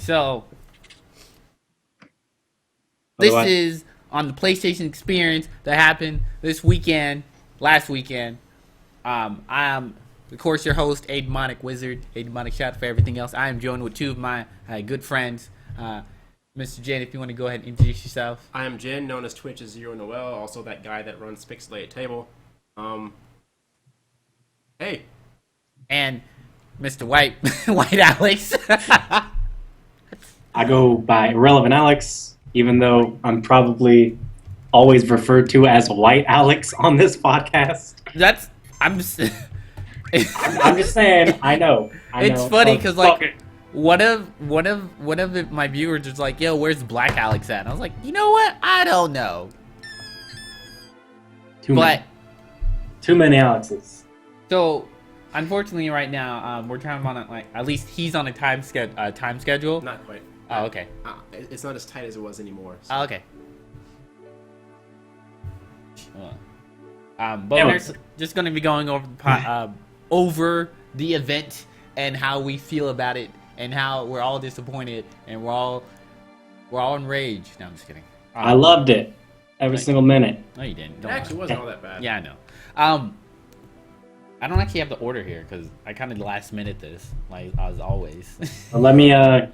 So this is on the PlayStation experience that happened this weekend, last weekend. I am, of course, your host, Demonic Wizard, ADemonicShadow for everything else. I am joined with two of my good friends. Mr. Jin, if you want to go ahead and introduce yourself. I am Jin, known as Twitch as Zero Noel, also that guy that runs Pixelated Table. Hey. And Mr. White, White Alex. I go by Irrelevant Alex, even though I'm probably always referred to as White Alex on this podcast. I'm just saying. I know. It's funny because one of my viewers was like, "Yo, where's Black Alex at?" And I was like, "You know what? I don't know." Too many Alexes. So, unfortunately, right now we're trying on at least he's on a time schedule. Not quite. Oh, okay. It's not as tight as it was anymore. So. Oh, okay. But we're just going to be going over the event and how we feel about it and how we're all disappointed and we're all enraged. No, I'm just kidding. I loved it every single minute. No, you didn't. It actually wasn't all that bad. Yeah, I know. I don't actually have the order here because I kind of last minute this, like as always. Well, let me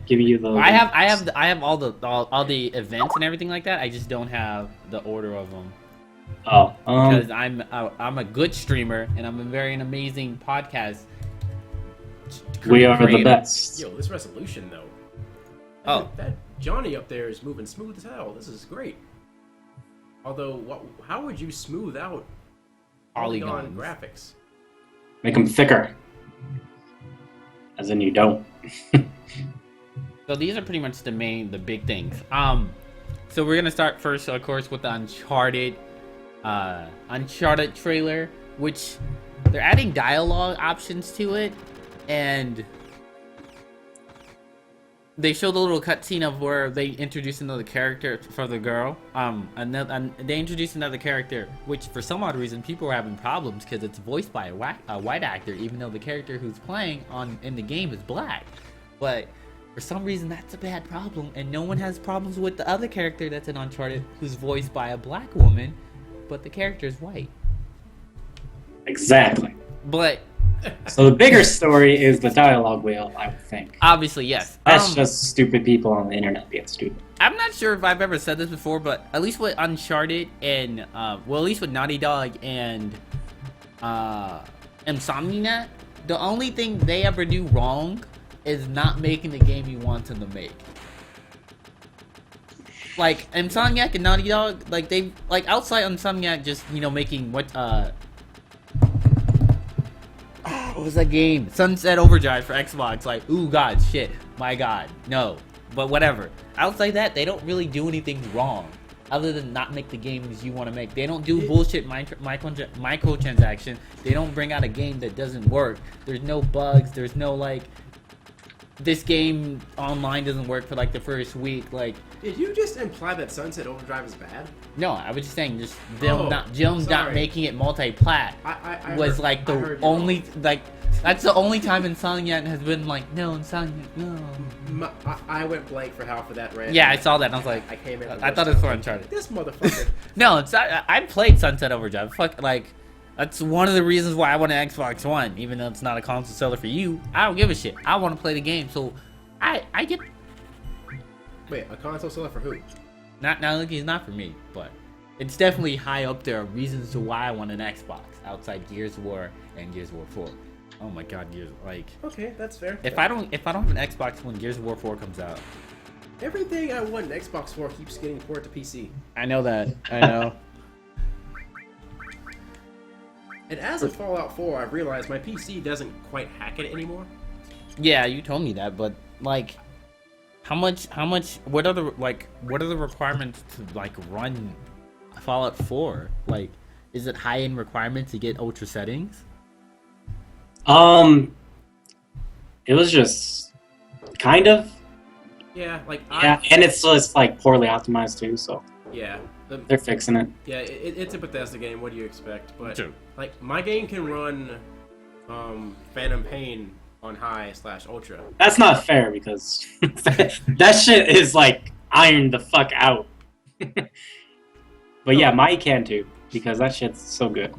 give you the. I have all the events and everything like that. I just don't have the order of them. Oh, because I'm a good streamer and I'm a very amazing podcast. We are the best. Yo, this resolution though. That Johnny up there is moving smooth as hell. This is great. Although, how would you smooth out polygon graphics? Make them thicker. As in you don't. So these are pretty much the big things. So we're gonna start first, of course, with the Uncharted trailer, which they're adding dialogue options to it, and they showed a little cutscene of where they introduced another character for the girl. And they introduced another character, which for some odd reason people were having problems because it's voiced by a white actor, even though the character who's playing in the game is black. But for some reason that's a bad problem, and no one has problems with the other character that's in Uncharted who's voiced by a black woman, but the character is white. Exactly. But so the bigger story is the dialogue wheel, I would think. Obviously, yes. That's just stupid people on the internet being stupid. I'm not sure if I've ever said this before, but at least with Uncharted and at least with Naughty Dog and Insomniac, the only thing they ever do wrong is not making the game you want them to make. Like Insomniac and Naughty Dog, outside Insomniac just making what was that game? Sunset Overdrive for Xbox. Like, ooh, God, shit, my God, no. But whatever. Outside that, they don't really do anything wrong, other than not make the games you want to make. They don't do bullshit microtransaction. They don't bring out a game that doesn't work. There's no bugs. There's no this game online doesn't work for the first week. Did you just imply that Sunset Overdrive is bad? No, I was just saying them not making it multi-plat was the only that's the only time Insomniac has been no, Insomniac, no. I went blank for half of that rant. Yeah, I saw that and I was like, I came in. I thought it was for Uncharted. This motherfucker. No, I played Sunset Overdrive. That's one of the reasons why I want an Xbox One, even though it's not a console seller for you. I don't give a shit. I want to play the game, so I get. Wait, a console seller for who? It's not for me, but it's definitely high up there of reasons to why I want an Xbox outside Gears of War and Gears of War 4. Oh my God, Okay, that's fair. If I don't have an Xbox when Gears of War 4 comes out, everything I want an Xbox for keeps getting ported to PC. I know that. I know. And as of Fallout 4, I've realized my PC doesn't quite hack it anymore. Yeah, you told me that, but how much? What are the requirements to run Fallout 4? Is it high-end requirements to get ultra settings? It was just kind of. Yeah, and it's poorly optimized too, so. Yeah. They're fixing it. Yeah, it's a Bethesda game. What do you expect? But True. My game can run Phantom Pain on high / ultra. That's not fair because that shit is like ironed the fuck out. But yeah, Mai can too because that shit's so good.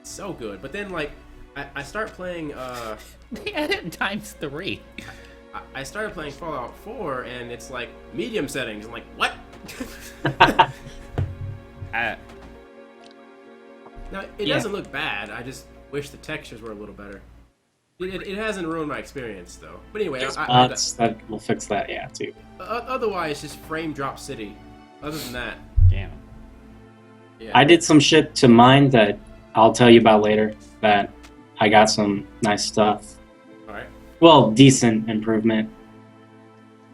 So good, but then like I start playing. They added ×3. I started playing Fallout 4 and it's like medium settings. I'm like, what? Now it doesn't look bad. I just wish the textures were a little better. It hasn't ruined my experience though. But anyway, that will fix that, yeah, too. Otherwise, just frame drop city. Other than that, Damn. Yeah. I did some shit to mine that I'll tell you about later. That I got some nice stuff. All right. Well, decent improvement.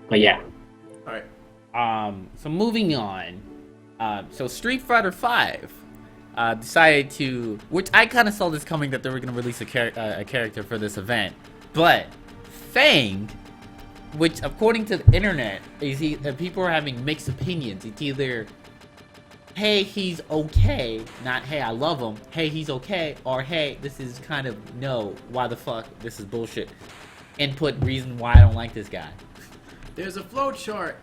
But yeah. All right. So moving on. So Street Fighter V decided to, which I kind of saw this coming that they were going to release a character for this event, but Fang, which according to the internet, people are having mixed opinions. It's either, hey, he's okay, not hey, I love him, hey, he's okay, or hey, this is kind of no, why the fuck, this is bullshit. Input reason why I don't like this guy. There's a flow chart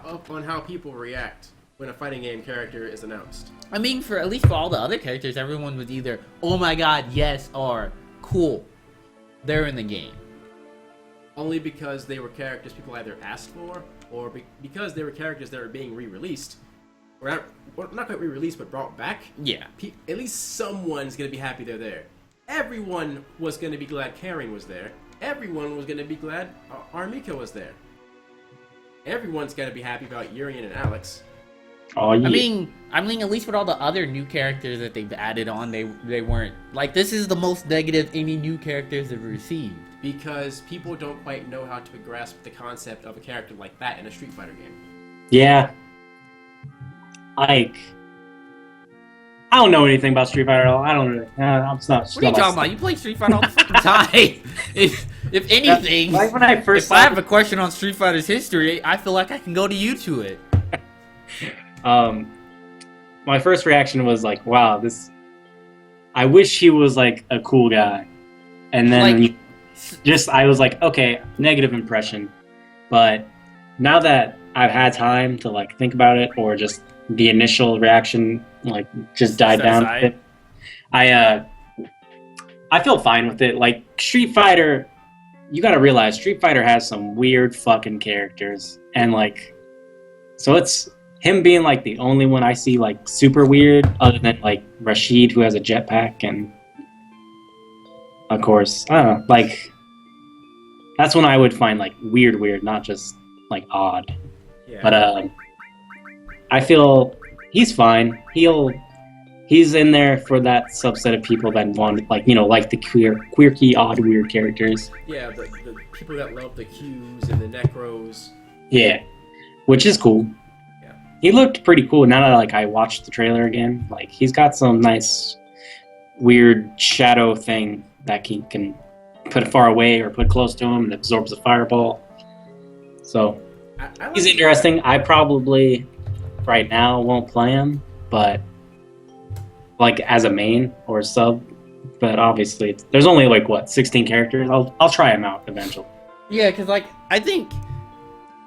up on how people react when a fighting game character is announced. I mean, at least for all the other characters, everyone was either, oh my god, yes, or cool, they're in the game. Only because they were characters people either asked for, or because they were characters that were being re-released. Or not quite re-released, but brought back. Yeah. At least someone's going to be happy they're there. Everyone was going to be glad Karin was there. Everyone was going to be glad Armika was there. Everyone's going to be happy about Urian and Alex. Oh, yeah. I mean, at least with all the other new characters that they've added on, they weren't like, this is the most negative any new characters have received. Because people don't quite know how to grasp the concept of a character like that in a Street Fighter game. Yeah. Like, I don't know anything about Street Fighter at all. I don't really. I'm not. What are you talking about? You play Street Fighter all the fucking time. If anything, like when I first if I have a question on Street Fighter's history, I feel like I can go to you to it. My first reaction was like, wow, this. I wish he was like a cool guy, and then Like- I was like, okay, negative impression. But now that I've had time to like think about it, or just the initial reaction like just died Set down aside. a bit, I feel fine with it. Like Street Fighter, you gotta realize Street Fighter has some weird fucking characters, and like, so it's him being like the only one I see like super weird, other than like Rashid, who has a jetpack, and of course, I don't know, like that's when I would find like weird, not just like odd. Yeah. But I feel he's fine. He's in there for that subset of people that want, like, you know, like the quirky, odd, weird characters. Yeah, the people that love the Qs and the Necros. Yeah, which is cool. Yeah. He looked pretty cool. Now that like I watched the trailer again, like he's got some nice, weird shadow thing that he can put far away or put close to him and absorbs a fireball. So I like he's interesting. I probably right now won't play him, but like as a main or sub. But obviously, there's only like what 16 characters. I'll try him out eventually. Yeah, because like I think,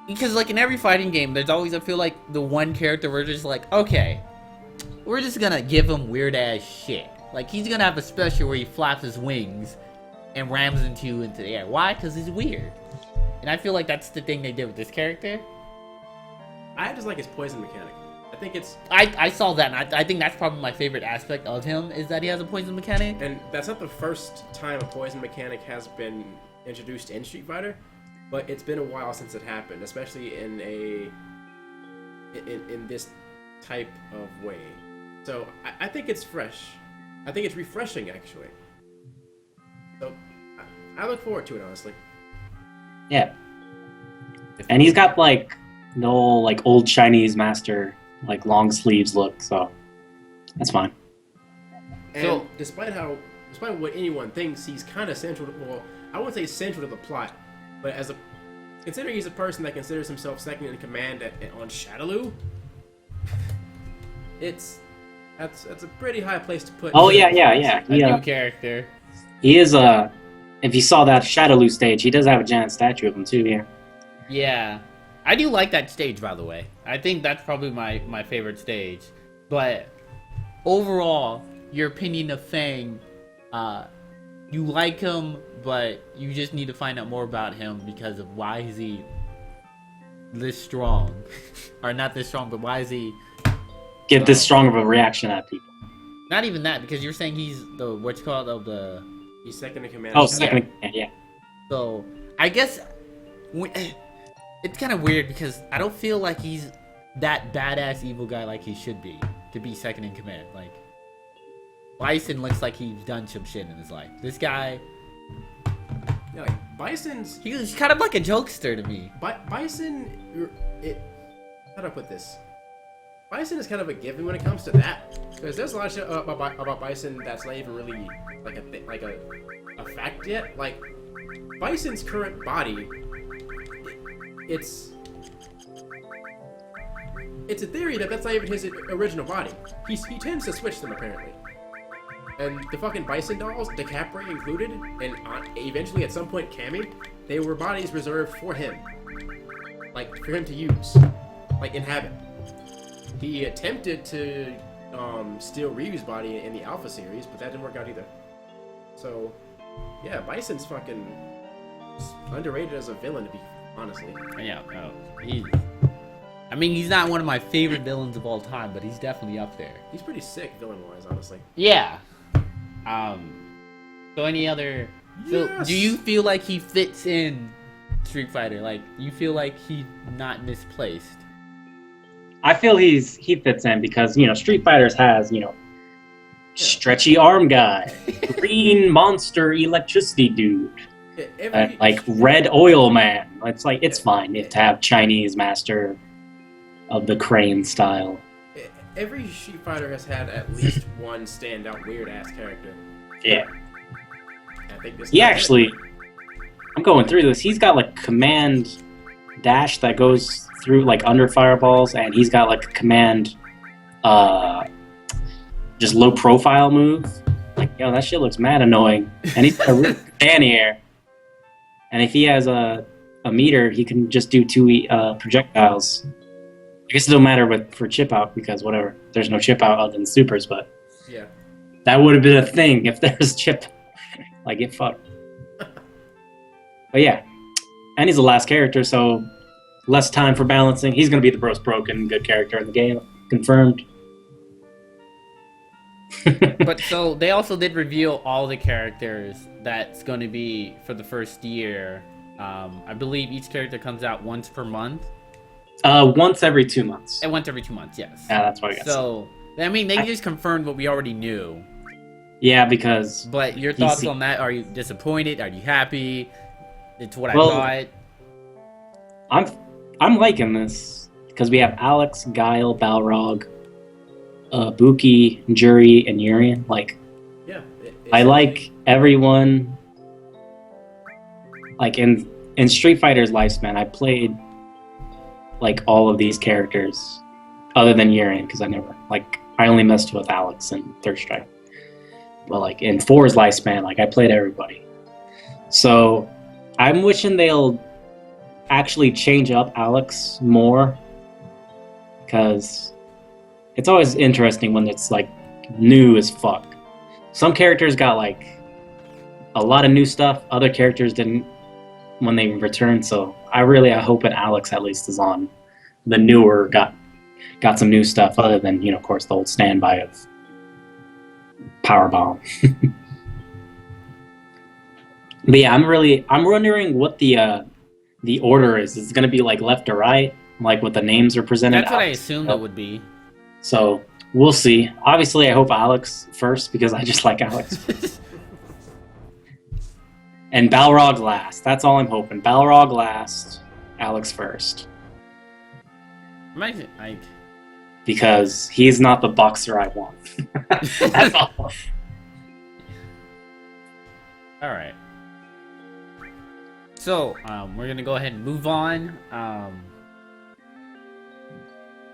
because like in every fighting game, there's always, I feel like, the one character where just like, okay, we're just gonna give him weird ass shit. Like he's gonna have a special where he flaps his wings and rams into the air. Why? Because he's weird. And I feel like that's the thing they did with this character. I just like his poison mechanic. I think it's... I saw that, and I think that's probably my favorite aspect of him, is that he has a poison mechanic. And that's not the first time a poison mechanic has been introduced in Street Fighter, but it's been a while since it happened, especially in this type of way. So I think it's fresh. I think it's refreshing, actually. So I look forward to it, honestly. Yeah. And he's got like no like old Chinese master like long sleeves look, so that's fine. And So- despite what anyone thinks, he's kind of central to, well, I wouldn't say central to the plot, but considering he's a person that considers himself second in command on Shadaloo, that's a pretty high place to put. Oh yeah. A new character. He is if you saw that Shadowloo stage, he does have a giant statue of him too. Yeah. Yeah, I do like that stage, by the way. I think that's probably my favorite stage. But overall, your opinion of Fang, you like him, but you just need to find out more about him because of why is he this strong, or not this strong, but why is he Get this strong of a reaction out of people. Not even that, because you're saying he's the what's called of the. He's second in command. Oh, second in command, yeah. So I guess it's kind of weird because I don't feel like he's that badass evil guy like he should be to be second in command. Like Bison looks like he's done some shit in his life. This guy, Yeah, like Bison's. he's kind of like a jokester to me. Bison, how do I put this? Bison is kind of a given when it comes to that, because there's a lot of shit about Bison that's not even really like a fact yet. Like Bison's current body, it's a theory that's not even his original body. He tends to switch them apparently. And the fucking Bison dolls, DiCaprio included, and eventually at some point Cammy, they were bodies reserved for him, like for him to use, like inhabit. He attempted to steal Ryu's body in the Alpha series, but that didn't work out either. So, yeah, Bison's fucking underrated as a villain, to be honestly. Yeah, I mean, he's not one of my favorite villains of all time, but he's definitely up there. He's pretty sick villain-wise, honestly. Yeah. So any other? So Yes! do you feel like he fits in Street Fighter? Like, you feel like he's not misplaced? I feel he fits in because, Street Fighters has, stretchy arm guy, green monster electricity dude, like red oil man. It's like, it's fine to have Chinese master of the crane style. Every Street Fighter has had at least one standout weird-ass character. Yeah. I think this. He actually, I'm going through this, he's got like command dash that goes through like under fireballs, and he's got like a command just low profile move. Like, that shit looks mad annoying. And he's got a really fan here. And if he has a meter, he can just do 2 projectiles. I guess it don't matter for chip out because whatever. There's no chip out other than supers, but Yeah. that would have been a thing if there was chip. Like, get fucked. But yeah. And he's the last character, so less time for balancing. He's going to be the most broken good character in the game. Confirmed. But so they also did reveal all the characters that's going to be for the first year. I believe each character comes out once per month. Once every 2 months. And once every 2 months, yes. Yeah, that's what I got. So, I mean, they just confirmed what we already knew. Yeah, because... But your thoughts on that? Are you disappointed? Are you happy? It's what I thought. I'm liking this because we have Alex, Guile, Balrog, Buki, Juri, and Urien. Like, Yeah. I like everyone. Like in Street Fighter's lifespan, I played like all of these characters, other than Urien, because I only messed with Alex and Third Strike. But like in 4's lifespan, like I played everybody. So I'm wishing they'll actually change up Alex more, because it's always interesting when it's like new as fuck. Some characters got like a lot of new stuff, other characters didn't when they returned, so I hope that Alex at least is on the newer, got some new stuff other than, of course, the old standby of Powerbomb. But yeah, I'm wondering what the order is. Is it going to be like left to right, like what the names are presented? That's what I assumed it would be. So we'll see. Obviously, I hope Alex first because I just like Alex. And Balrog last. That's all I'm hoping. Balrog last, Alex first. Imagine, because he's not the boxer I want. That's all. All right. So we're gonna go ahead and move on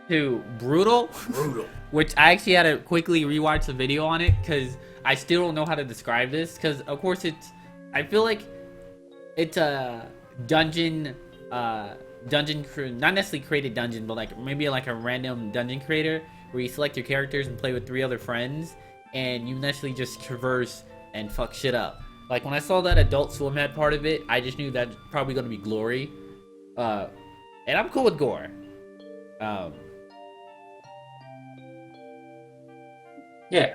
to Brutal. Brutal. Which I actually had to quickly rewatch the video on it because I still don't know how to describe this. Because of course it's I feel like it's a dungeon not necessarily created dungeon, but like maybe like a random dungeon creator where you select your characters and play with 3 other friends, and you necessarily just traverse and fuck shit up. Like when I saw that Adult Swim had part of it, I just knew that's probably gonna be Glory, and I'm cool with gore. Yeah.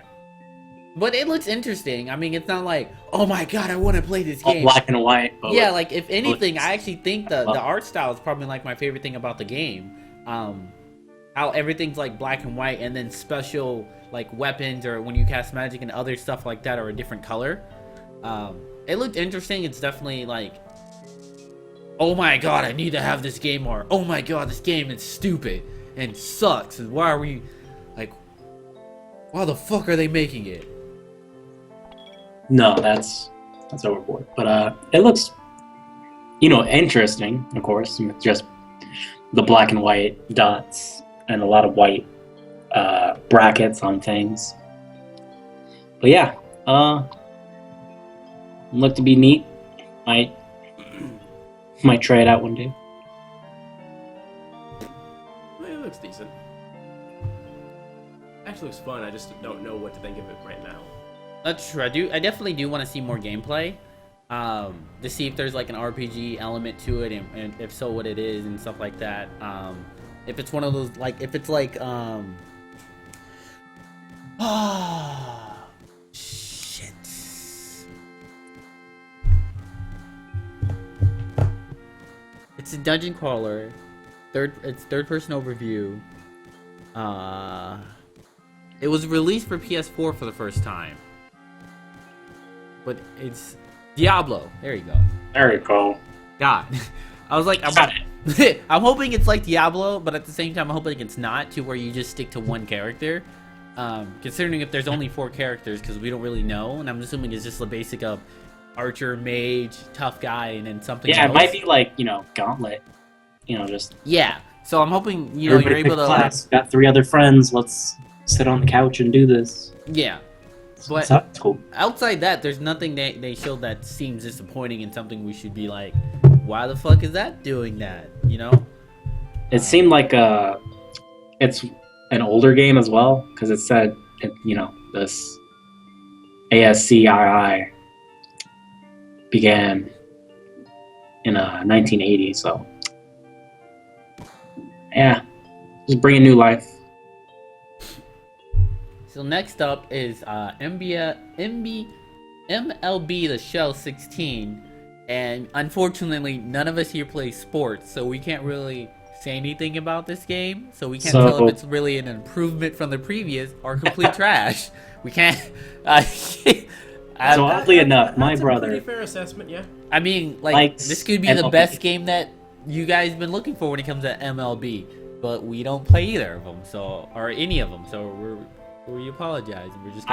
But it looks interesting. I mean, it's not like, oh my god, I want to play this All game. black and white. Yeah, like if anything, I actually think the art style is probably like my favorite thing about the game. How everything's like black and white, and then special like weapons or when you cast magic and other stuff like that are a different color. It looked interesting. It's definitely like, oh my god, I need to have this game, or oh my god, this game is stupid and sucks, and why are we like, why the fuck are they making it? No, that's overboard. But it looks, interesting. Of course, just the black and white dots and a lot of white brackets on things. But yeah, look to be neat. Might try it out one day. Well, it looks decent. Actually looks fun. I just don't know what to think of it right now. That's true. I definitely do want to see more gameplay, to see if there's like an RPG element to it, and if so, what it is and stuff like that. If it's one of those, like, if it's like, shit. It's a dungeon crawler. It's third-person overview. It was released for PS4 for the first time. But it's Diablo. There you go. There you go. God. I was like, I'm hoping it's like Diablo, but at the same time, I'm hoping it's not, to where you just stick to one character. Considering if there's only 4 characters, because we don't really know, and I'm assuming it's just the basic of archer, mage, tough guy, and then something else. Yeah, it might be like, Gauntlet. Just... Yeah. So I'm hoping, you're able to... Class. Got 3 other friends, let's sit on the couch and do this. Yeah. But that's cool. Outside that, there's nothing they showed that seems disappointing and something we should be like, why the fuck is that doing that? It seemed like it's an older game as well, because it said, this ASCII began in 1980, so yeah, just bringing new life. So next up is MLB The Show 16, and unfortunately none of us here play sports, so we can't really say anything about this game, so we can't tell if it's really an improvement from the previous or complete trash. We can't... So oddly enough, my brother... That's a pretty fair assessment, yeah. I mean, like, this could be the best game that you guys been looking for when it comes to MLB, but we don't play either of them, or any of them, so we apologize. We're just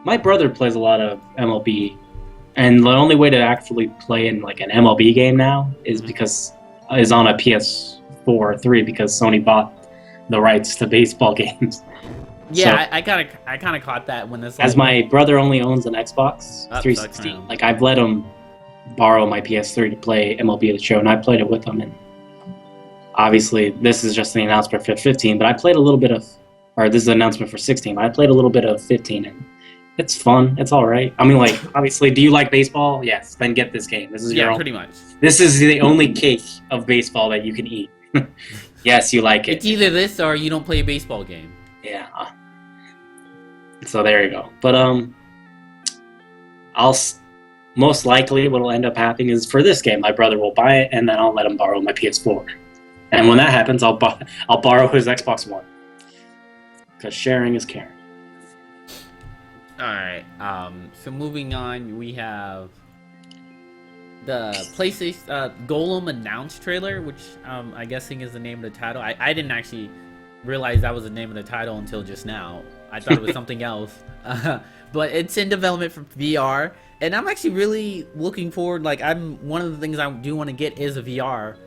my brother plays a lot of MLB, and the only way to actually play in like an MLB game now is on a PS4 or 3, because Sony bought the rights to baseball games. Yeah, so, I kind of caught that when this. As my brother only owns an Xbox 360, like I've let him borrow my PS3 to play MLB The Show, and I played it with him. And obviously, this is just the announcement for 15, but I played a little bit of, or this is an announcement for 16. But I played a little bit of 15, and it's fun. It's all right. I mean, like, obviously, do you like baseball? Yes, then get this game. This is pretty much. This is the only cake of baseball that you can eat. Yes, you like it. It's either this or you don't play a baseball game. Yeah. So there you go. But most likely what'll end up happening is for this game, my brother will buy it, and then I'll let him borrow my PS4. And when that happens, I'll borrow his Xbox One, because sharing is caring. All right. So moving on, we have the PlayStation Golem announced trailer, which I'm guessing is the name of the title. I didn't actually realize that was the name of the title until just now. I thought it was something else. But it's in development for VR, and I'm actually really looking forward. Like, one of the things I do want to get is a VR,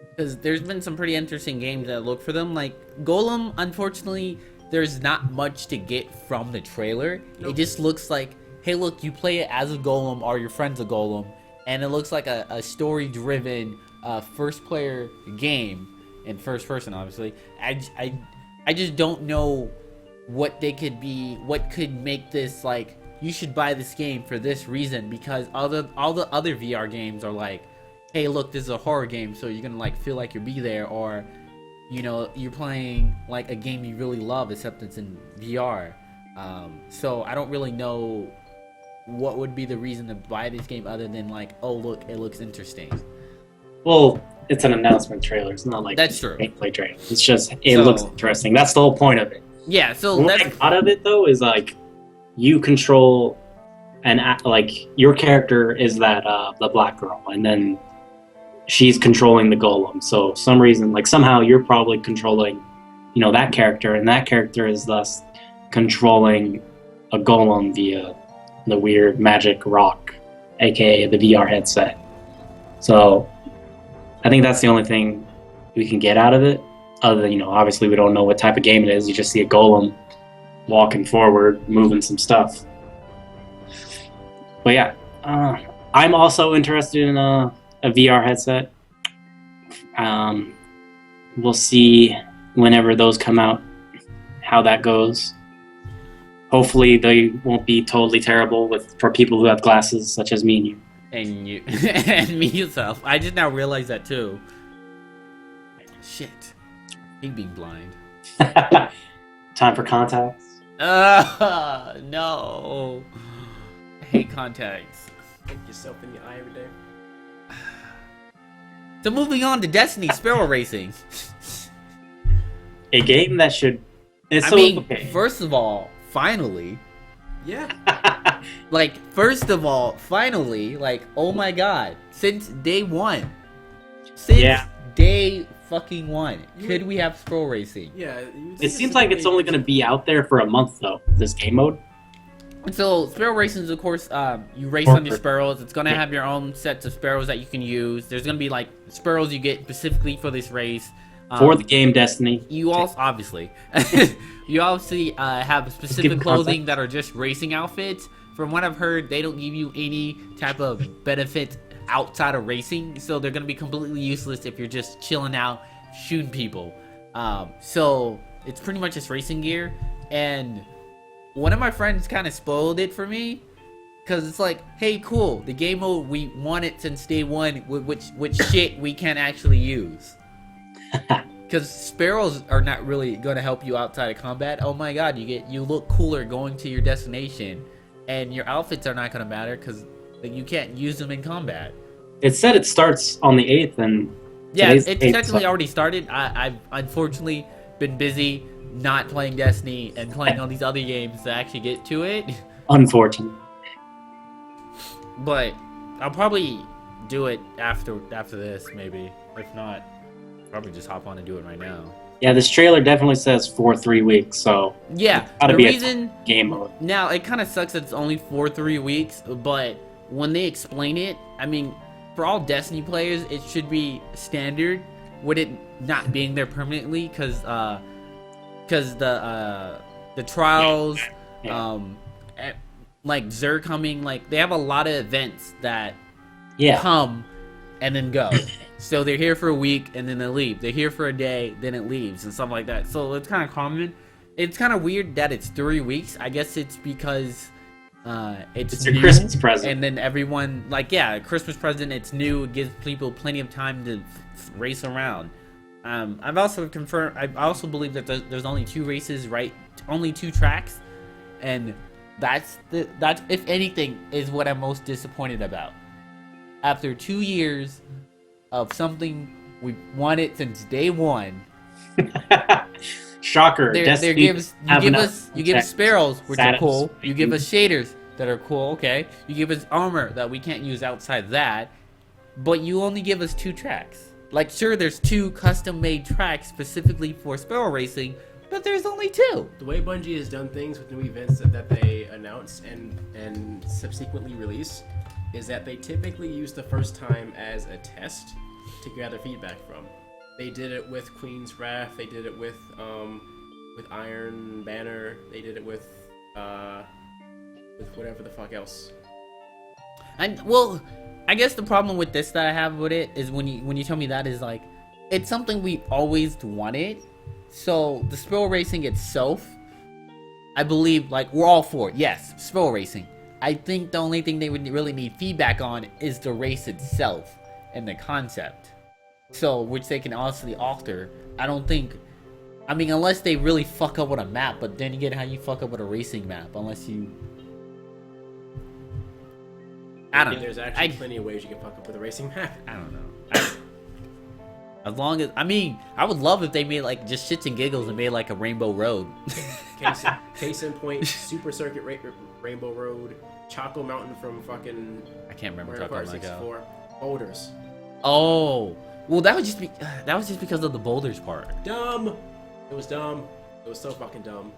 because there's been some pretty interesting games that look for them. Like Golem, unfortunately, there's not much to get from the trailer. Nope. It just looks like hey, look, you play it as a golem or your friend's a golem, and it looks like a story-driven first-player game in first person, obviously. I just don't know what they could be, what could make this like, you should buy this game for this reason, because all the other VR games are like, hey, look, this is a horror game, so you're gonna like feel like you'll be there, or you know, you're playing like a game you really love, except it's in VR. So I don't really know what would be the reason to buy this game other than like, oh look, it looks interesting. Well, it's an announcement trailer. It's not like That's true. Gameplay trailer. It's just it looks interesting. That's the whole point of it. Yeah. So what I got of it though is like you control like your character is that the black girl, and then she's controlling the golem. So some reason, like somehow you're probably controlling, you know, that character, and that character is thus controlling a golem via the weird magic rock, aka the VR headset. So I think that's the only thing we can get out of it. Other than, you know, obviously we don't know what type of game it is. You just see a golem walking forward, moving some stuff. But yeah, I'm also interested in a VR headset. We'll see whenever those come out how that goes. Hopefully they won't be totally terrible for people who have glasses such as me and you. And you and me yourself. I just now realized that too. Shit. Me being blind. Time for contacts. No. I hate contacts. Look yourself in the eye every day. So moving on to Destiny Sparrow Racing. A game that should... First of all, finally. Yeah. Like, first of all, finally, like, oh my god. Since day one. Day fucking one. Could we have Sparrow Racing? Yeah. It seems like it's only going to be out there for a month, though, this game mode. So, Sparrow Racing is, of course, you race on your sparrows. It's going to have your own sets of sparrows that you can use. There's going to be, like, sparrows you get specifically for this race. For the game Destiny. You also, obviously. You obviously have specific clothing that are just racing outfits. From what I've heard, they don't give you any type of benefit outside of racing. So, they're going to be completely useless if you're just chilling out, shooting people. So, it's pretty much just racing gear. And one of my friends kind of spoiled it for me, because it's like, hey, cool, the game mode we wanted since day one, which shit we can't actually use. Because sparrows are not really going to help you outside of combat. Oh my god, you look cooler going to your destination, and your outfits are not going to matter because you can't use them in combat. It said it starts on the 8th, and yeah, it's technically already started. I've unfortunately been busy not playing Destiny and playing all these other games to actually get to it. Unfortunate. But I'll probably do it after this, maybe. If not, probably just hop on and do it right now. Yeah, this trailer definitely says for 3 weeks, so yeah, the reason game mode. Now it kind of sucks that it's only for 3 weeks, but when they explain it, I mean, for all Destiny players, it should be standard with it not being there permanently, because the trials, like Xur coming, like they have a lot of events that come and then go. So they're here for a week and then they leave. They're here for a day, then it leaves and stuff like that. So it's kind of common. It's kind of weird that it's 3 weeks. I guess it's because it's a new, Christmas present, and then everyone a Christmas present. It's new. It gives people plenty of time to race around. I've also confirmed. I also believe that there's only 2 races, right? Only 2 tracks, and that's if anything is what I'm most disappointed about. After 2 years of something we wanted since day one. Shocker! You give us sparrows, which are cool. You give us shaders that are cool. Okay. You give us armor that we can't use outside that, but you only give us 2 tracks. Like, sure, there's 2 custom-made tracks specifically for Sparrow Racing, but there's only 2. The way Bungie has done things with new events that they announce and subsequently release is that they typically use the first time as a test to gather feedback from. They did it with Queen's Wrath. They did it with Iron Banner. They did it with with whatever the fuck else. And well, I guess the problem with this that I have with it is when you tell me that is like, it's something we always wanted. So the spill racing itself, I believe, like, we're all for it. Yes, spill racing. I think the only thing they would really need feedback on is the race itself and the concept. So, which they can honestly alter. I don't think, I mean, unless they really fuck up with a map, but then again, how you fuck up with a racing map, unless you, I don't know. There's actually plenty of ways you can fuck up with a racing map. I don't know. As long as, I mean, I would love if they made like just shits and giggles and made like a Rainbow Road. Case in point, Super Circuit Rainbow Road, Choco Mountain from fucking I can't remember Mario Kart Choco 64, Boulders. Oh, well, that was just because of the boulders part. Dumb. It was dumb. It was so fucking dumb.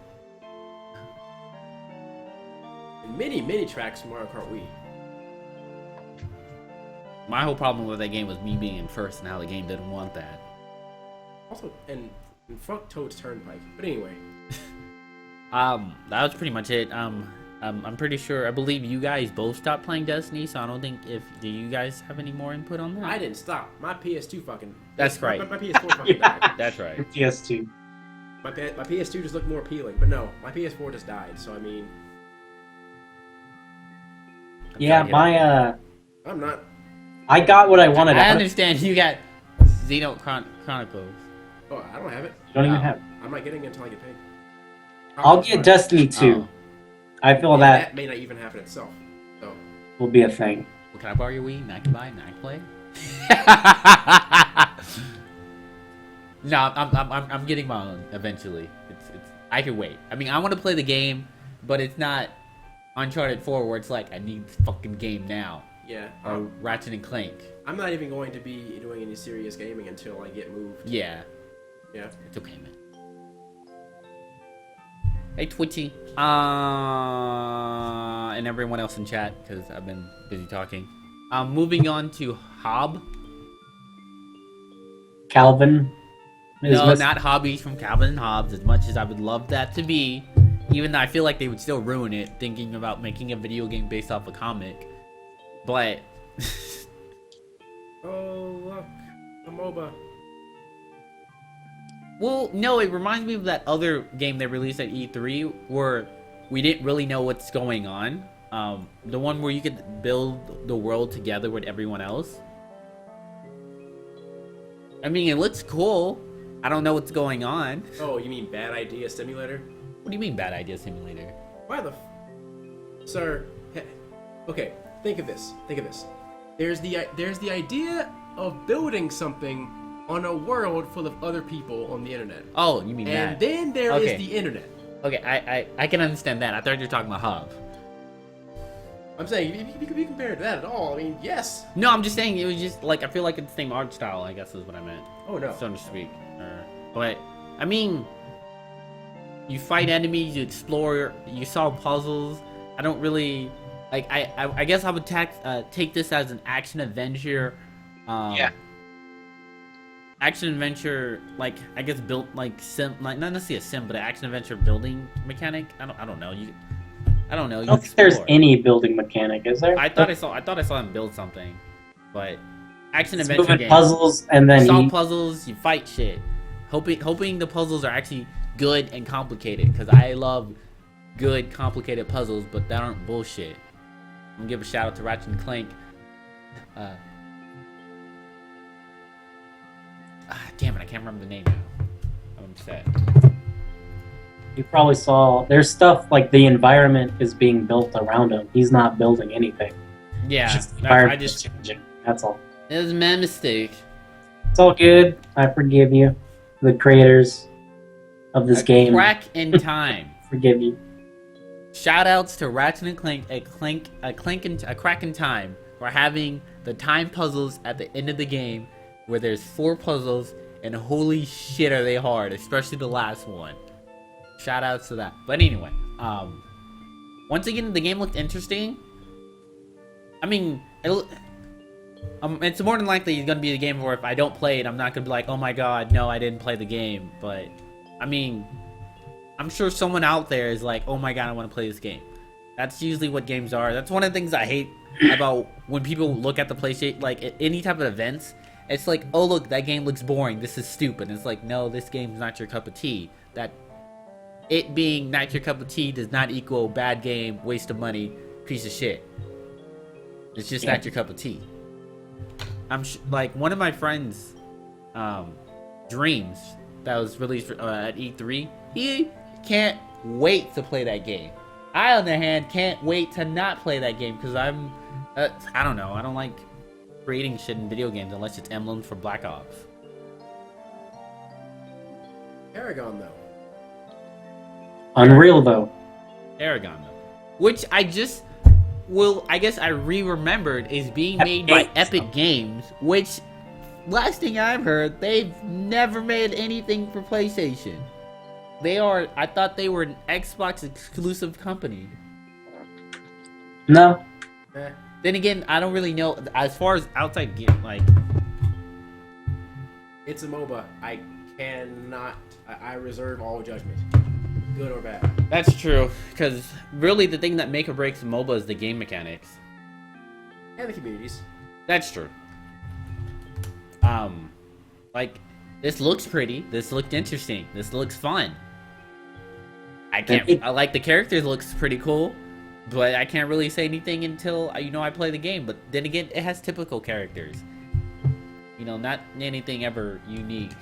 And many tracks from Mario Kart Wii. My whole problem with that game was me being in first, and how the game didn't want that. Also, and fuck Toad's Turnpike. But anyway. That was pretty much it. I'm pretty sure, I believe you guys both stopped playing Destiny, so I don't think do you guys have any more input on that? I didn't stop. My PS2 fucking. That's right. My PS4 fucking died. That's right. PS2. My PS2 just looked more appealing, but no, my PS4 just died. So I mean. Yeah, I'm not. I got what I wanted. I understand you got Xeno Chronicles. Oh, I don't have it. You don't even have it. I'm not getting it until I get paid. I'll get Destiny 2. Oh. I feel And that that may not even happen itself. So. will be a thing. Well, can I borrow your Wii? And I can buy it and I can play it? No, I'm getting my own eventually. It's I can wait. I mean, I want to play the game, but it's not Uncharted 4 where it's like I need the fucking game now. Yeah. Or Ratchet and Clank. I'm not even going to be doing any serious gaming until I get moved. Yeah. Yeah. It's okay, man. Hey, Twitchy. And everyone else in chat, because I've been busy talking. Moving on to Hob. Calvin. No, not Hobbies from Calvin and Hobbes, as much as I would love that to be. Even though I feel like they would still ruin it, thinking about making a video game based off a comic. But... Oh, look. A MOBA. Well, no, it reminds me of that other game they released at E3 where we didn't really know what's going on. The one where you could build the world together with everyone else. I mean, it looks cool. I don't know what's going on. Oh, you mean Bad Idea Simulator? What do you mean, Bad Idea Simulator? Why the Sir, okay, think of this. There's the idea of building something on a world full of other people on the internet. Oh, you mean and that? then there is Okay. the internet. Okay, I can understand that. I thought you were talking about Hub. I'm saying, if you could be compared to that at all, I mean, yes. No, I'm just saying it was just like I feel like it's the same art style. I guess is what I meant. Oh, no. So to speak. But I mean, you fight enemies, you explore, you solve puzzles. I don't really like. I guess I would take this as an action adventure. Yeah. Action adventure, like I guess built like sim, like not necessarily a sim, but an action adventure building mechanic. I don't know. I don't know. I don't think there's any building mechanic, is there? I thought I saw him build something, but action adventure moving game. puzzles and then Solve puzzles, you fight shit. Hoping the puzzles are actually good and complicated, because I love good complicated puzzles, but that aren't bullshit. I'm gonna give a shout out to Ratchet and Clank. Damn it, I can't remember the name now. I'm upset. You probably saw there's stuff like the environment is being built around him. He's not building anything. Yeah, It's just the I environment just is changing. That's all. it was my mistake. It's all good. I forgive you, the creators of this game. Crack in time. Forgive you. Shout outs to Ratchet and Clank, a crack in time for having the time puzzles at the end of the game, where there's 4 puzzles, and holy shit are they hard, especially the last one. Shout outs to that. But anyway, once again, the game looked interesting. I mean, it's more than likely it's gonna be a game where if I don't play it, I'm not gonna be like, oh my god, no, I didn't play the game. But I mean, I'm sure someone out there is like, oh my god, I want to play this game. That's usually what games are. That's one of the things I hate about when people look at the PlayStation, like at any type of events. It's like, oh look, that game looks boring. This is stupid. It's like, no, this game's not your cup of tea. That it being not your cup of tea does not equal bad game, waste of money, piece of shit. It's just not your cup of tea. Like one of my friends, Dreams, that was released at E3. He can't wait to play that game. I, on the other hand, can't wait to not play that game because I don't know. I don't like creating shit in video games unless it's emblems for Black Ops. Aragon, though. Unreal, though. Aragon, though. Which I guess I remembered is being made by Epic Games, which, last thing I've heard, they've never made anything for PlayStation. I thought they were an Xbox exclusive company. No. Then again, I don't really know, as far as outside game, like... It's a MOBA. I reserve all judgment. Good or bad. That's true, because really the thing that make or breaks MOBA is the game mechanics. And the communities. That's true. Like, this looks pretty, this looked interesting, this looks fun. I like the characters, looks pretty cool, but I can't really say anything until, I play the game. But then again, it has typical characters. Not anything ever unique.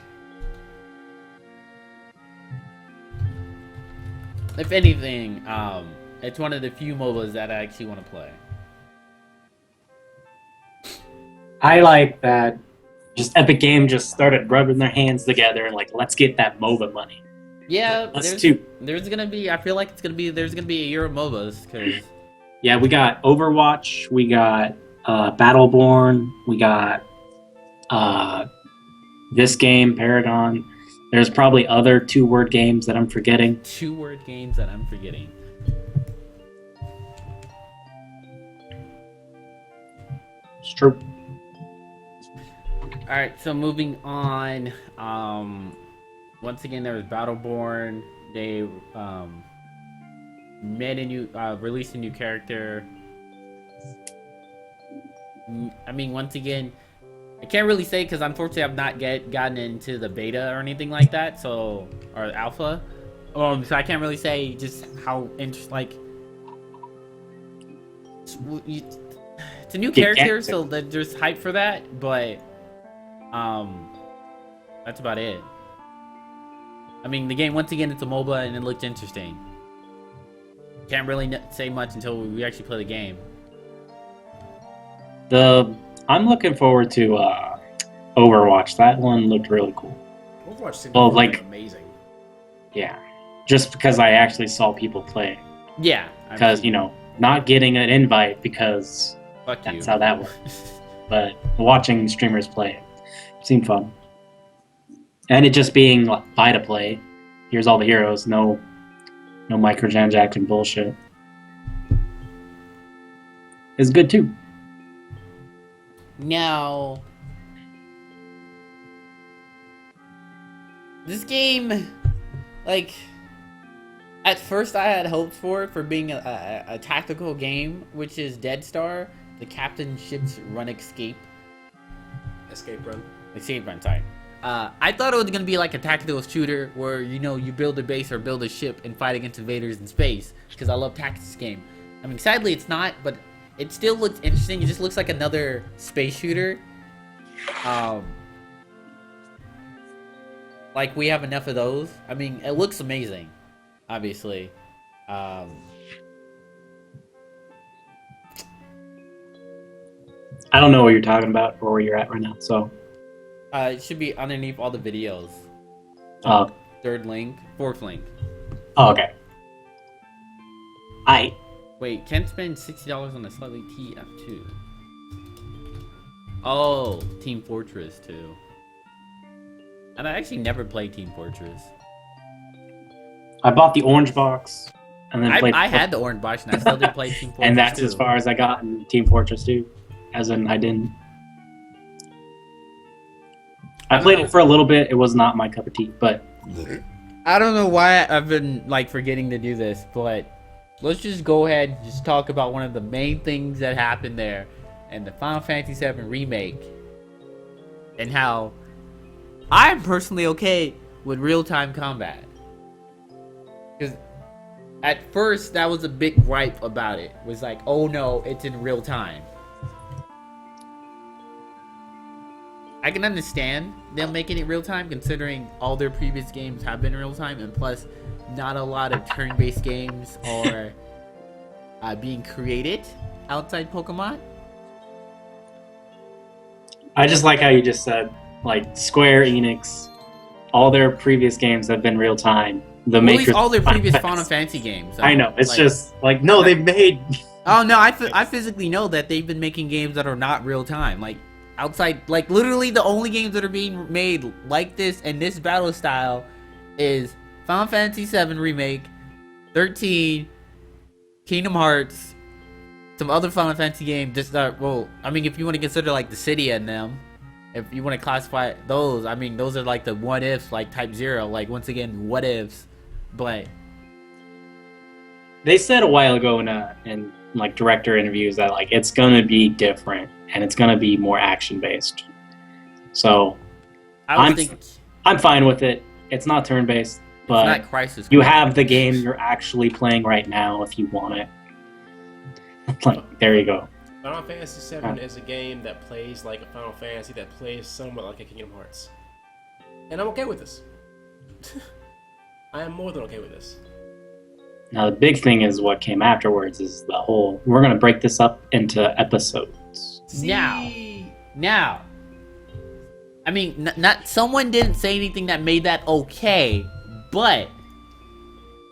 If anything, it's one of the few MOBAs that I actually want to play. I like that just Epic Games just started rubbing their hands together and like, let's get that MOBA money. Yeah, there's gonna be. I feel like there's gonna be a year of MOBAs, cause yeah, we got Overwatch, we got Battleborn, we got this game Paragon. There's probably other 2-word games that I'm forgetting. 2-word games that I'm forgetting. It's true. All right, so moving on. Once again, there was Battleborn. They released a new character. I mean, once again, I can't really say because unfortunately I've not gotten into the beta or anything like that, or alpha. So I can't really say just how it's a new character, so there's hype for that, but that's about it. I mean, the game, once again, it's a MOBA and it looked interesting. Can't really say much until we actually play the game. I'm looking forward to Overwatch. That one looked really cool. Overwatch seemed amazing. Yeah, just because I actually saw people play. Yeah. Because, not getting an invite because fuck that's how that works. But watching streamers play it seemed fun. And it just being buy to play. Here's all the heroes. No microtransaction bullshit. It's good too. Now, this game, at first I had hopes for being a tactical game, which is Dead Star, the Captain Ship's Run Escape. Escape Run, sorry. I thought it was going to be like a tactical shooter where, you build a base or build a ship and fight against invaders in space, because I love tactics game. I mean, sadly it's not, but it still looks interesting. It just looks like another space shooter. We have enough of those. I mean, it looks amazing, obviously. I don't know what you're talking about or where you're at right now, so... it should be underneath all the videos. Fourth link. Oh, okay. Wait, can't spend $60 on a slightly TF2. Oh, Team Fortress 2. And I actually never played Team Fortress. I bought the orange box, and then I had the orange box, and I still did play Team Fortress. And that's as far as I got in Team Fortress 2. As in, I didn't. I played it for a little bit. It was not my cup of tea, but I don't know why I've been forgetting to do this, but let's just go ahead and just talk about one of the main things that happened there in the Final Fantasy VII Remake. And how I'm personally okay with real-time combat. Because at first, that was a big gripe about it. It was like, oh no, it's in real time. I can understand them making it real time, considering all their previous games have been real time, and plus, not a lot of turn-based games are being created outside Pokemon. I just like how you just said, like, Square Enix, all their previous games have been real time. At least all their previous Final Fantasy games. I know, it's like, just like, no, they've made. Oh no, I physically know that they've been making games that are not real time. Like outside, like literally the only games that are being made like this and this battle style is Final Fantasy VII Remake, 13, Kingdom Hearts, some other Final Fantasy games. Just well, I mean, if you want to consider like the City and them. If you want to classify those, I mean, those are like the what ifs, like Type 0. Like, once again, what ifs. But they said a while ago in like director interviews that like it's gonna be different and it's gonna be more action based. So I'm fine with it. It's not turn based, but it's not Crisis. You have the game you're actually playing right now if you want it. Like, there you go. Final Fantasy VII is a game that plays like a Final Fantasy, that plays somewhat like a Kingdom Hearts. And I'm okay with this. I am more than okay with this. Now the big thing is what came afterwards is the whole, we're going to break this up into episodes. Now, I mean, not someone didn't say anything that made that okay, but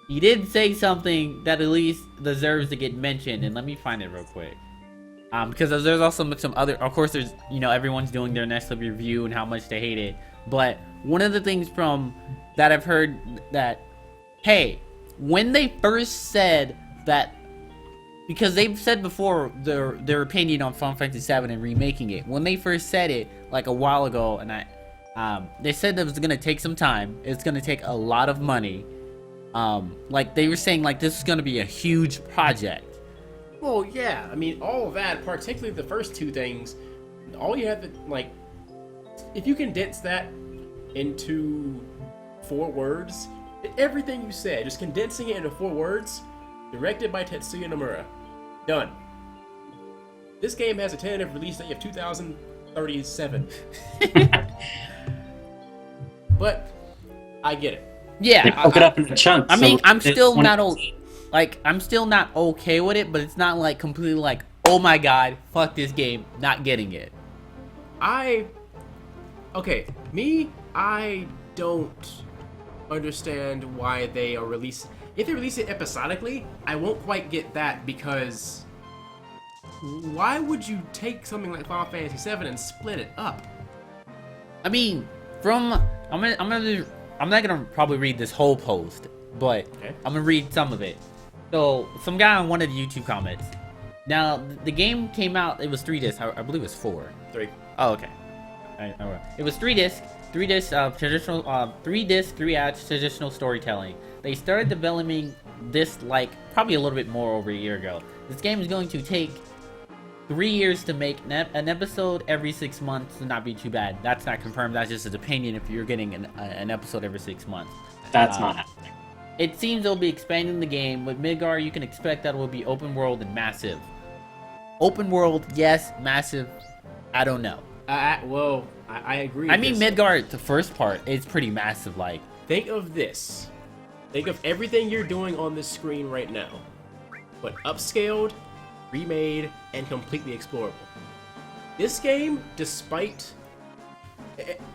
he did say something that at least deserves to get mentioned, and let me find it real quick. Because there's also some other, of course, there's, you know, everyone's doing their next level review and how much they hate it. But one of the things from that I've heard that, hey, when they first said that, because they've said before their opinion on Final Fantasy VII and remaking it. When they first said it, like a while ago, and they said that it was gonna take some time. It's gonna take a lot of money. Like they were saying, like this is gonna be a huge project. Well, yeah, I mean, all of that, particularly the first two things, all you have to, like, if you condense that into 4 words, everything you said, just condensing it into 4 words, directed by Tetsuya Nomura. Done. This game has a tentative release date of 2037. But, I get it. Yeah. They broke it up into chunks. I mean, I'm still not I'm still not okay with it, but it's not like completely like, oh my god, fuck this game, not getting it. I don't understand why they are releasing. If they release it episodically, I won't quite get that, because why would you take something like Final Fantasy VII and split it up? I mean, I'm not gonna probably read this whole post, but okay. I'm gonna read some of it. So, some guy on one of the YouTube comments. Now, the game came out, it was 3 discs, I believe it was 4. 3. Oh, okay. Alright. It was 3 discs, 3 discs traditional, 3 discs, 3 acts, traditional storytelling. They started developing this, like, probably a little bit more over a year ago. This game is going to take 3 years to make an episode every 6 months to not be too bad. That's not confirmed, that's just his opinion if you're getting an episode every 6 months. That's not happening. It seems they'll be expanding the game. With Midgar, you can expect that it will be open world and massive. Open world, yes. Massive, I don't know. I agree. I mean, Midgar, the first part, is pretty massive. Like, think of this. Think of everything you're doing on this screen right now, but upscaled, remade, and completely explorable. This game, despite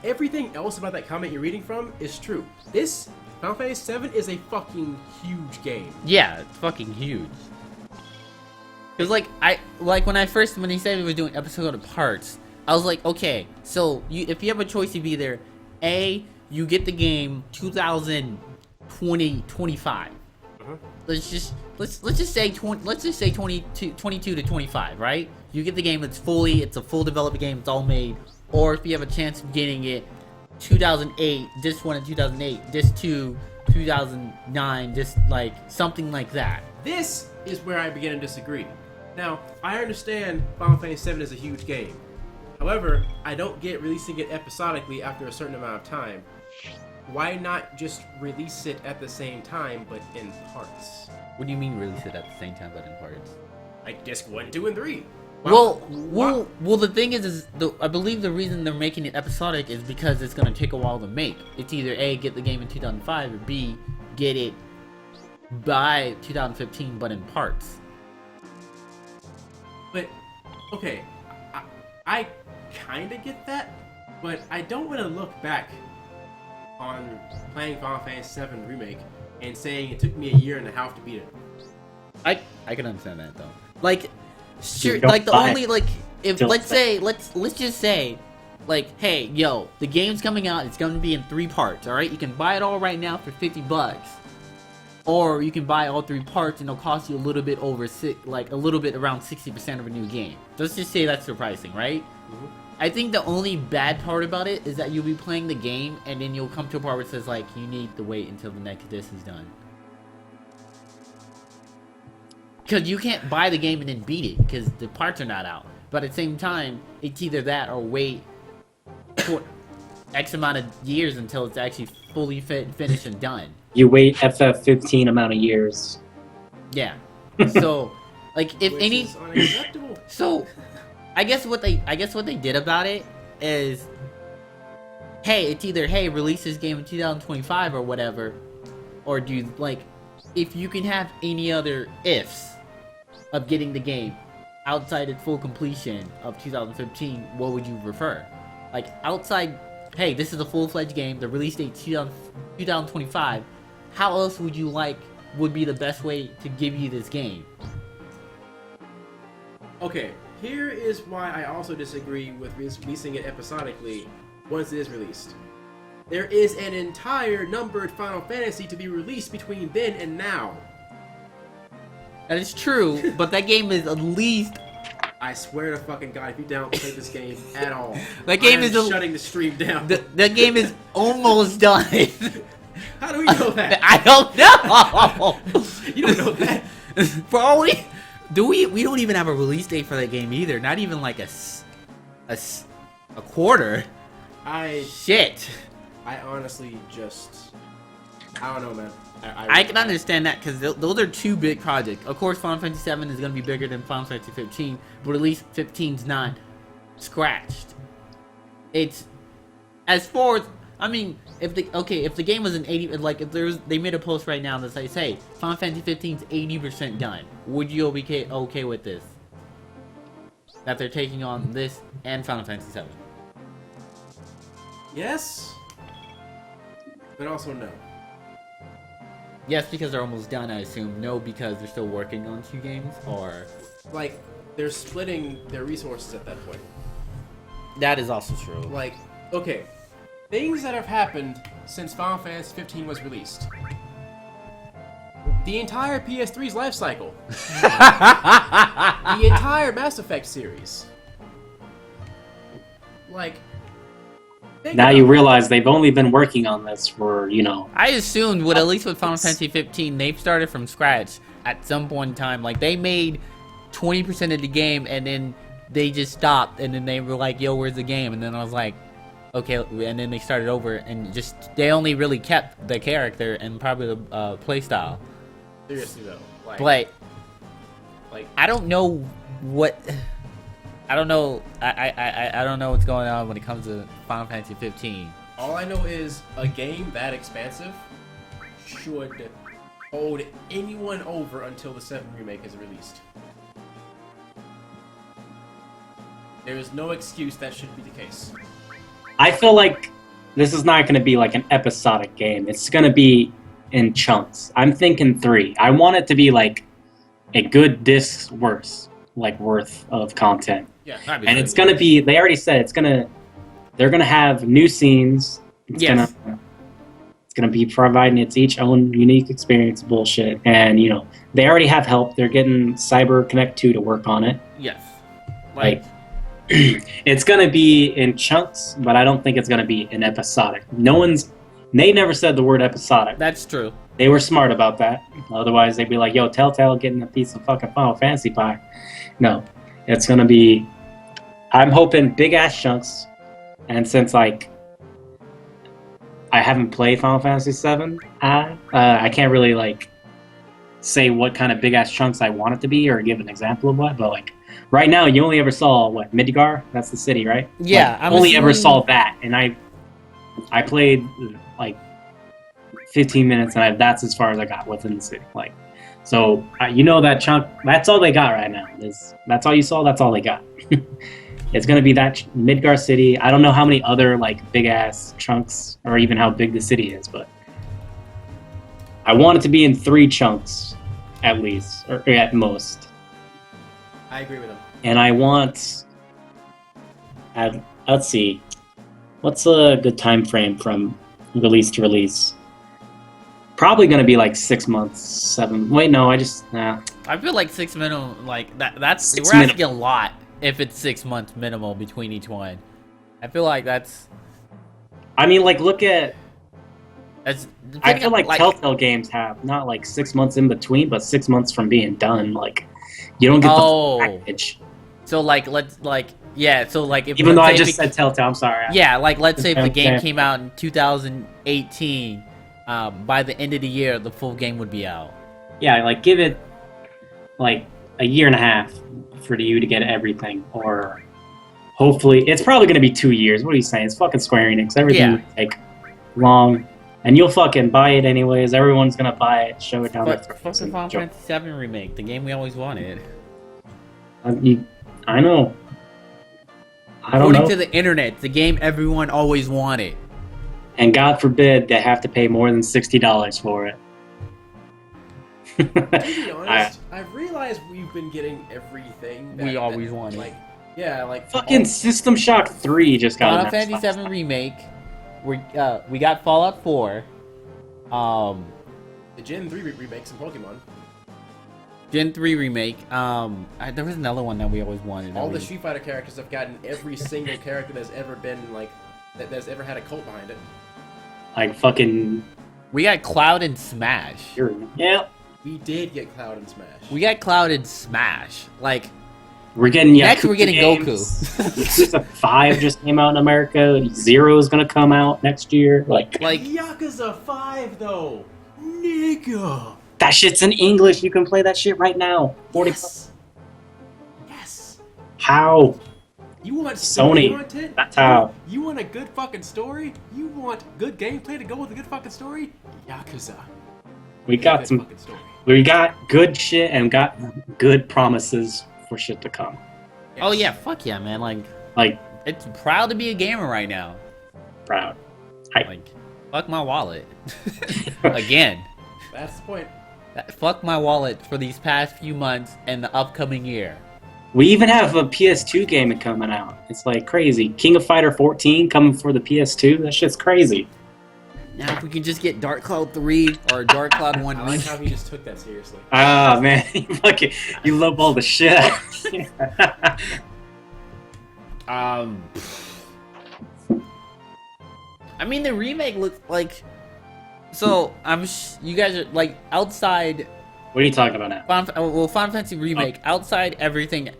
everything else about that comment you're reading from, is true. This Final Fantasy VII is a fucking huge game. Yeah, it's fucking huge. Cause when he said he was doing episode of parts, I was like, okay, so if you have a choice to be there, A, you get the game 2025. Let's just say 22 to 25, right? You get the game it's a full developed game, it's all made. Or if you have a chance of getting it 2008, disc 1 in 2008, disc 2 2009, just like something like that. This is where I begin to disagree. Now, I understand Final Fantasy VII is a huge game. However, I don't get releasing it episodically after a certain amount of time. Why not just release it at the same time, but in parts? What do you mean release it at the same time but in parts? Like disc 1, 2, and 3. Well, the thing is I believe the reason they're making it episodic is because it's going to take a while to make. It's either A, get the game in 2005, or B, get it by 2015 but in parts. But, okay, I kind of get that, but I don't want to look back on playing Final Fantasy VII Remake and saying it took me a year and a half to beat it. I can understand that though. Like, sure, Don't like the buy only it. like if Don't let's buy say let's just say, like, hey, yo, the game's coming out. It's going to be in 3 parts. All right, you can buy it all right now for $50, or you can buy all 3 parts and it'll cost you a little bit over a little bit around 60% of a new game. Let's just say that's the pricing, right? Mm-hmm. I think the only bad part about it is that you'll be playing the game and then you'll come to a part where it says like you need to wait until the next disc is done. Because you can't buy the game and then beat it because the parts are not out. But at the same time, it's either that or wait for X amount of years until it's actually fully finished and done. You wait FF15 amount of years. Yeah. So, like, if Which any, is unacceptable. so, I guess what they did about it is, hey, it's either hey release this game in 2025 or whatever, or do you, like, if you can have any other ifs of getting the game outside its full completion of 2015, what would you prefer? Like, outside, hey, this is a full-fledged game, the release date 2025, how else would you like, would be the best way to give you this game? Okay, here is why I also disagree with releasing it episodically once it is released. There is an entire numbered Final Fantasy to be released between then and now. That is true, but that game is at least... I swear to fucking God, if you don't play this game at all, That game I am is shutting the stream down. That game is almost done. How do we know that? I don't know. You don't know that. For all we don't even have a release date for that game either. Not even like a quarter. Shit. I honestly just, I don't know, man. I can understand that because those are 2 big projects. Of course, Final Fantasy VII is going to be bigger than Final Fantasy 15, but at least 15's not scratched. It's as far as, I mean, if the game was an 80, like if they made a post right now that says, hey, Final Fantasy 15's 80% done, would you be okay with this? That they're taking on this and Final Fantasy 7. Yes, but also no. Yes, because they're almost done, I assume. No, because they're still working on 2 games, or... Like, they're splitting their resources at that point. That is also true. Like, okay, things that have happened since Final Fantasy 15 was released. The entire PS3's life cycle. The entire Mass Effect series. Like... Now you realize they've only been working on this for, I assumed, at least with Final Fantasy 15, they've started from scratch at some point in time. Like, they made 20% of the game, and then they just stopped, and then they were like, yo, where's the game? And then I was like, okay, and then they started over, and they only really kept the character and probably the playstyle. Seriously, though. But, I don't know what... I don't know. I don't know what's going on when it comes to Final Fantasy 15. All I know is a game that expansive should hold anyone over until the 7 remake is released. There is no excuse that should be the case. I feel like this is not going to be like an episodic game. It's going to be in chunks. I'm thinking 3. I want it to be like a good disc's worth of content. Yeah, and it's gonna be. They already said they're gonna have new scenes. It's gonna be providing its each own unique experience. Bullshit. And they already have help. They're getting Cyber Connect 2 to work on it. Yes. It's gonna be in chunks, but I don't think it's gonna be an episodic. They never said the word episodic. That's true. They were smart about that. Otherwise, they'd be like, yo, Telltale getting a piece of fucking Final Fantasy pie. No, it's going to be... I'm hoping big-ass chunks. And since, like, I haven't played Final Fantasy 7, I can't really, like, say what kind of big-ass chunks I want it to be or give an example of what. But, like, right now, you only ever saw, what, Midgar? That's the city, right? Yeah, like, I'm only ever assuming- saw that. And I played, like, 15 minutes, and that's as far as I got within the city. Like, so you know that chunk. That's all they got right now. That's all you saw. That's all they got. It's gonna be that Midgar city. I don't know how many other like big ass chunks, or even how big the city is, but I want it to be in 3 chunks, at least, or at most. I agree with him. And I want. Let's see, what's a good time frame from release to release? Probably gonna be like 6 months, 7. Wait, no, I feel like 6 minimum, like that's 6 we're asking a lot if it's 6 months minimal between each one. I feel like that's. I mean, like, look at. That's I feel like Telltale games have not like 6 months in between, but 6 months from being done. Like, you don't get the full package. So like let's like yeah. So like if Even though I let's say just said Telltale, I'm sorry. Yeah, like let's say if the game Okay. came out in 2018, by the end of the year the full game would be out. Yeah, like give it like a year and a half for you to get everything, or hopefully it's probably gonna be 2 years. What are you saying? It's fucking Square Enix. Everything would take long, and you'll fucking buy it anyways. Everyone's gonna buy it, show it down. Fucking Final Fantasy 7 remake, the game we always wanted. I know. I don't According know. to the internet, the game everyone always wanted. And God forbid they have to pay more than $60 for it. To be honest, I've realized we've been getting everything We always wanted. Like, yeah, like Fucking System Shock 3 just got Final announced Fantasy last 7 night. remake. We got Fallout 4. the Gen 3 remakes in Pokemon. Gen 3 remake. There was another one that we always wanted. All the Street Fighter characters have gotten every single character that's ever been like that's ever had a cult behind it. Like fucking. We got Cloud and Smash. Yeah. We did get Cloud and Smash. We got Cloud and Smash. Like We're getting next, we're getting games. Goku. Yakuza 5 just came out in America. Zero is gonna come out next year. Like Yakuza 5 though, nigga. that shit's in English. You can play that shit right now. 40. Yes. Yes. How? You want Sony. story content? That's how. You want a good fucking story? You want good gameplay to go with a good fucking story? Yakuza. We got Good some. fucking story. We got good shit and got good promises for shit to come. Oh yeah, fuck yeah, man! Like It's proud to be a gamer right now. proud. Like, fuck my wallet. Again. That's the point. Fuck my wallet for these past few months and the upcoming year. We even have a PS2 game coming out. It's like crazy. King of Fighter 14 coming for the PS2. That shit's crazy. Now if we can just get Dark Cloud 3 or Dark Cloud 1 I like how he just took that seriously. Ah man, you love all the shit. I mean, the remake looks like. So you guys are like outside. What are you talking about now? Final Fantasy remake outside everything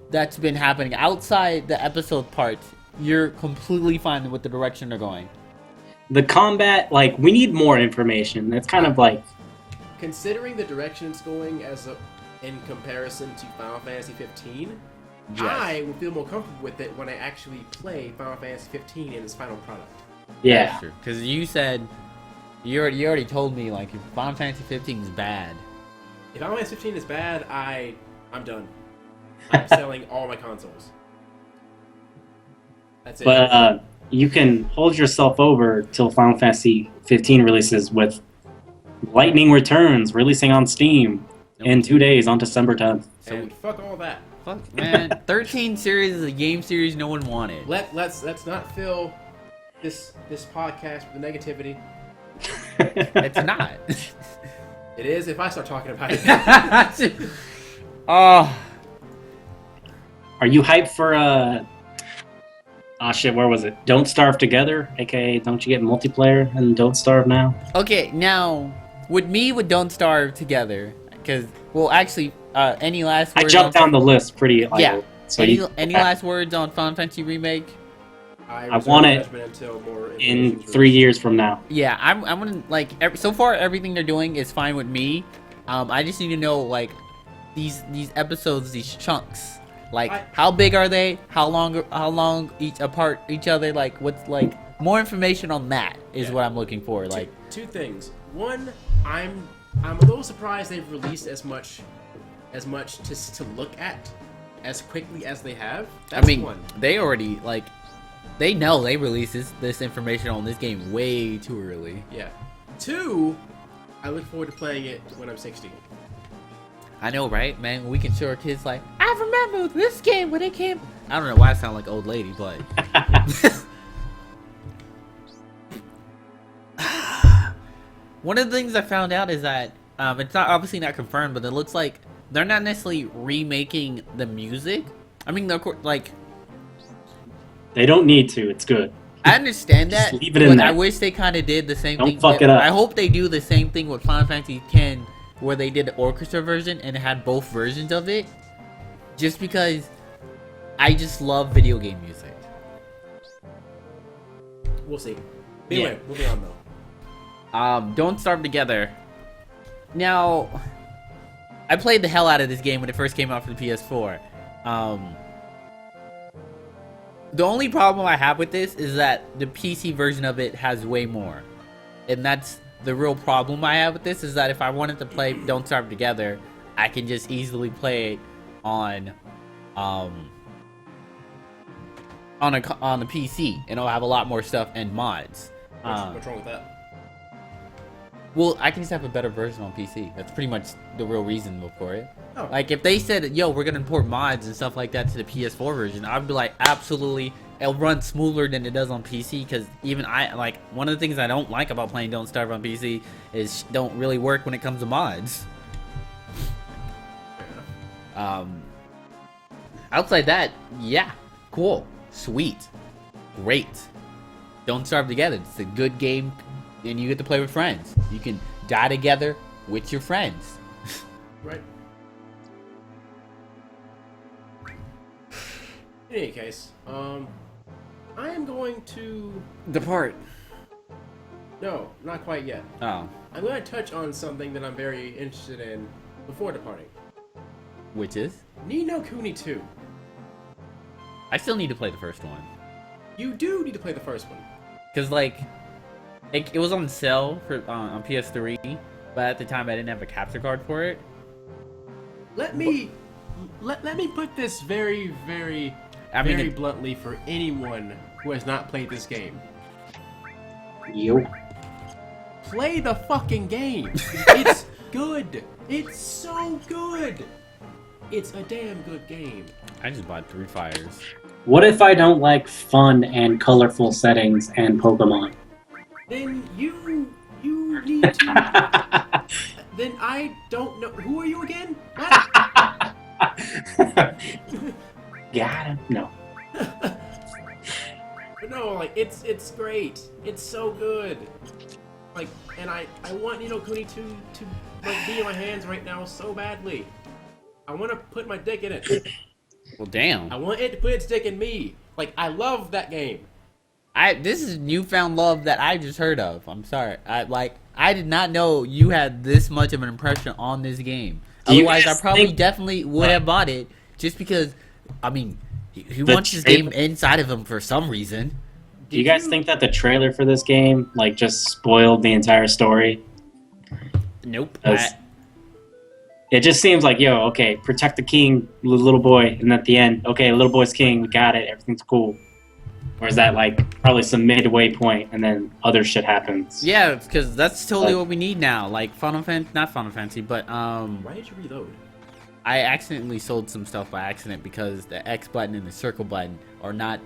that's been happening outside the episode parts. You're completely fine with the direction they're going. The combat, like, we need more information. It's kind of like, Considering the direction it's going in comparison to Final Fantasy 15, Yes. I would feel more comfortable with it when I actually play Final Fantasy 15 in its final product. yeah. Because you said you already told me like if Final Fantasy 15 is bad. If Final Fantasy 15 is bad, I'm done. I'm selling all my consoles. That's it. But you can hold yourself over till Final Fantasy 15 releases with Lightning Returns releasing on Steam in 2 days on December 10th. And fuck all that. Fuck man, 13 series is a game series no one wanted. Let's not fill this podcast with the negativity. It's not. It is if I start talking about it. Oh, Are you hyped for shit, where was it? Don't Starve Together, aka Don't You Get Multiplayer and Don't Starve Now? okay. Now, with me, with Don't Starve together, because well, actually, any last I words? jumped down the list pretty. Yeah. So any last words on Final Fantasy Remake? I want it judgment until more in information's 3 years from now. Yeah, I'm gonna like. So far, everything they're doing is fine with me. I just need to know like these episodes, these chunks. Like how big are they? How long each apart each other? Like what's like more information on that is what I'm looking for. Like two things. One, I'm a little surprised they've released as much to look at as quickly as they have. That's I mean, one. they already like they know they released this information on this game way too early. Yeah. Two, I look forward to playing it when I'm 60. I know, right, man? We can show our kids like, I remember this game when it came. I don't know why I sound like old lady, but one of the things I found out is that it's not obviously not confirmed, but it looks like they're not necessarily remaking the music. I mean, of course, like They don't need to. It's good. I understand that, Just leave it in but there. I wish they kind of did the same Don't thing. fuck it up. I hope they do the same thing with Final Fantasy X, where they did the orchestra version and it had both versions of it. Just because I just love video game music. We'll see. Anyway, moving on though. Don't Starve Together. Now, I played the hell out of this game when it first came out for the PS4. The only problem I have with this is that the PC version of it has way more. And that's the real problem I have with this, is that if I wanted to play Don't Starve Together, I can just easily play it on the PC, and it'll have a lot more stuff and mods. What's wrong with that? Well, I can just have a better version on PC. That's pretty much the real reason for it. Oh. Like, if they said, yo, we're gonna import mods and stuff like that to the PS4 version, I'd be like, absolutely, it'll run smoother than it does on PC, because even like, one of the things I don't like about playing Don't Starve on PC is don't really work when it comes to mods. Outside that, yeah, cool, sweet, great. Don't Starve Together. It's a good game, and you get to play with friends. You can die together with your friends. Right. In any case, I am going to... Depart. No, not quite yet. Oh, I'm going to touch on something that I'm very interested in before departing. which is? Ni no Kuni 2. I still need to play the first one. You do need to play the first one. Because, like, it was on sale for on PS3, but at the time I didn't have a capture card for it. Let me put this very, very, very bluntly for anyone who has not played this game. Yo. Play the fucking game. It's good. It's so good. It's a damn good game. I just bought 3 Fires. What if I don't like fun and colorful settings and Pokemon? Then you need to. Then I don't know. Who are you again? What? Got him. No. But no, like it's great. It's so good. Like, and I want Kuni to like be in my hands right now so badly. I want to put my dick in it. Well, damn. I want it to put its dick in me. Like, I love that game. This is newfound love that I just heard of. I'm sorry. I did not know you had this much of an impression on this game. Otherwise, I probably definitely would have bought it, just because, I mean, he wants this game inside of him for some reason. Do you guys think that the trailer for this game, like, just spoiled the entire story? Nope. It just seems like, yo, okay, protect the king, little boy, and at the end, okay, little boy's king, we got it, everything's cool. Or is that, like, probably some midway point, and then other shit happens? Yeah, because that's totally what we need now. Like, not Final Fantasy, but, Why did you reload? I accidentally sold some stuff by accident because the X button and the circle button are not...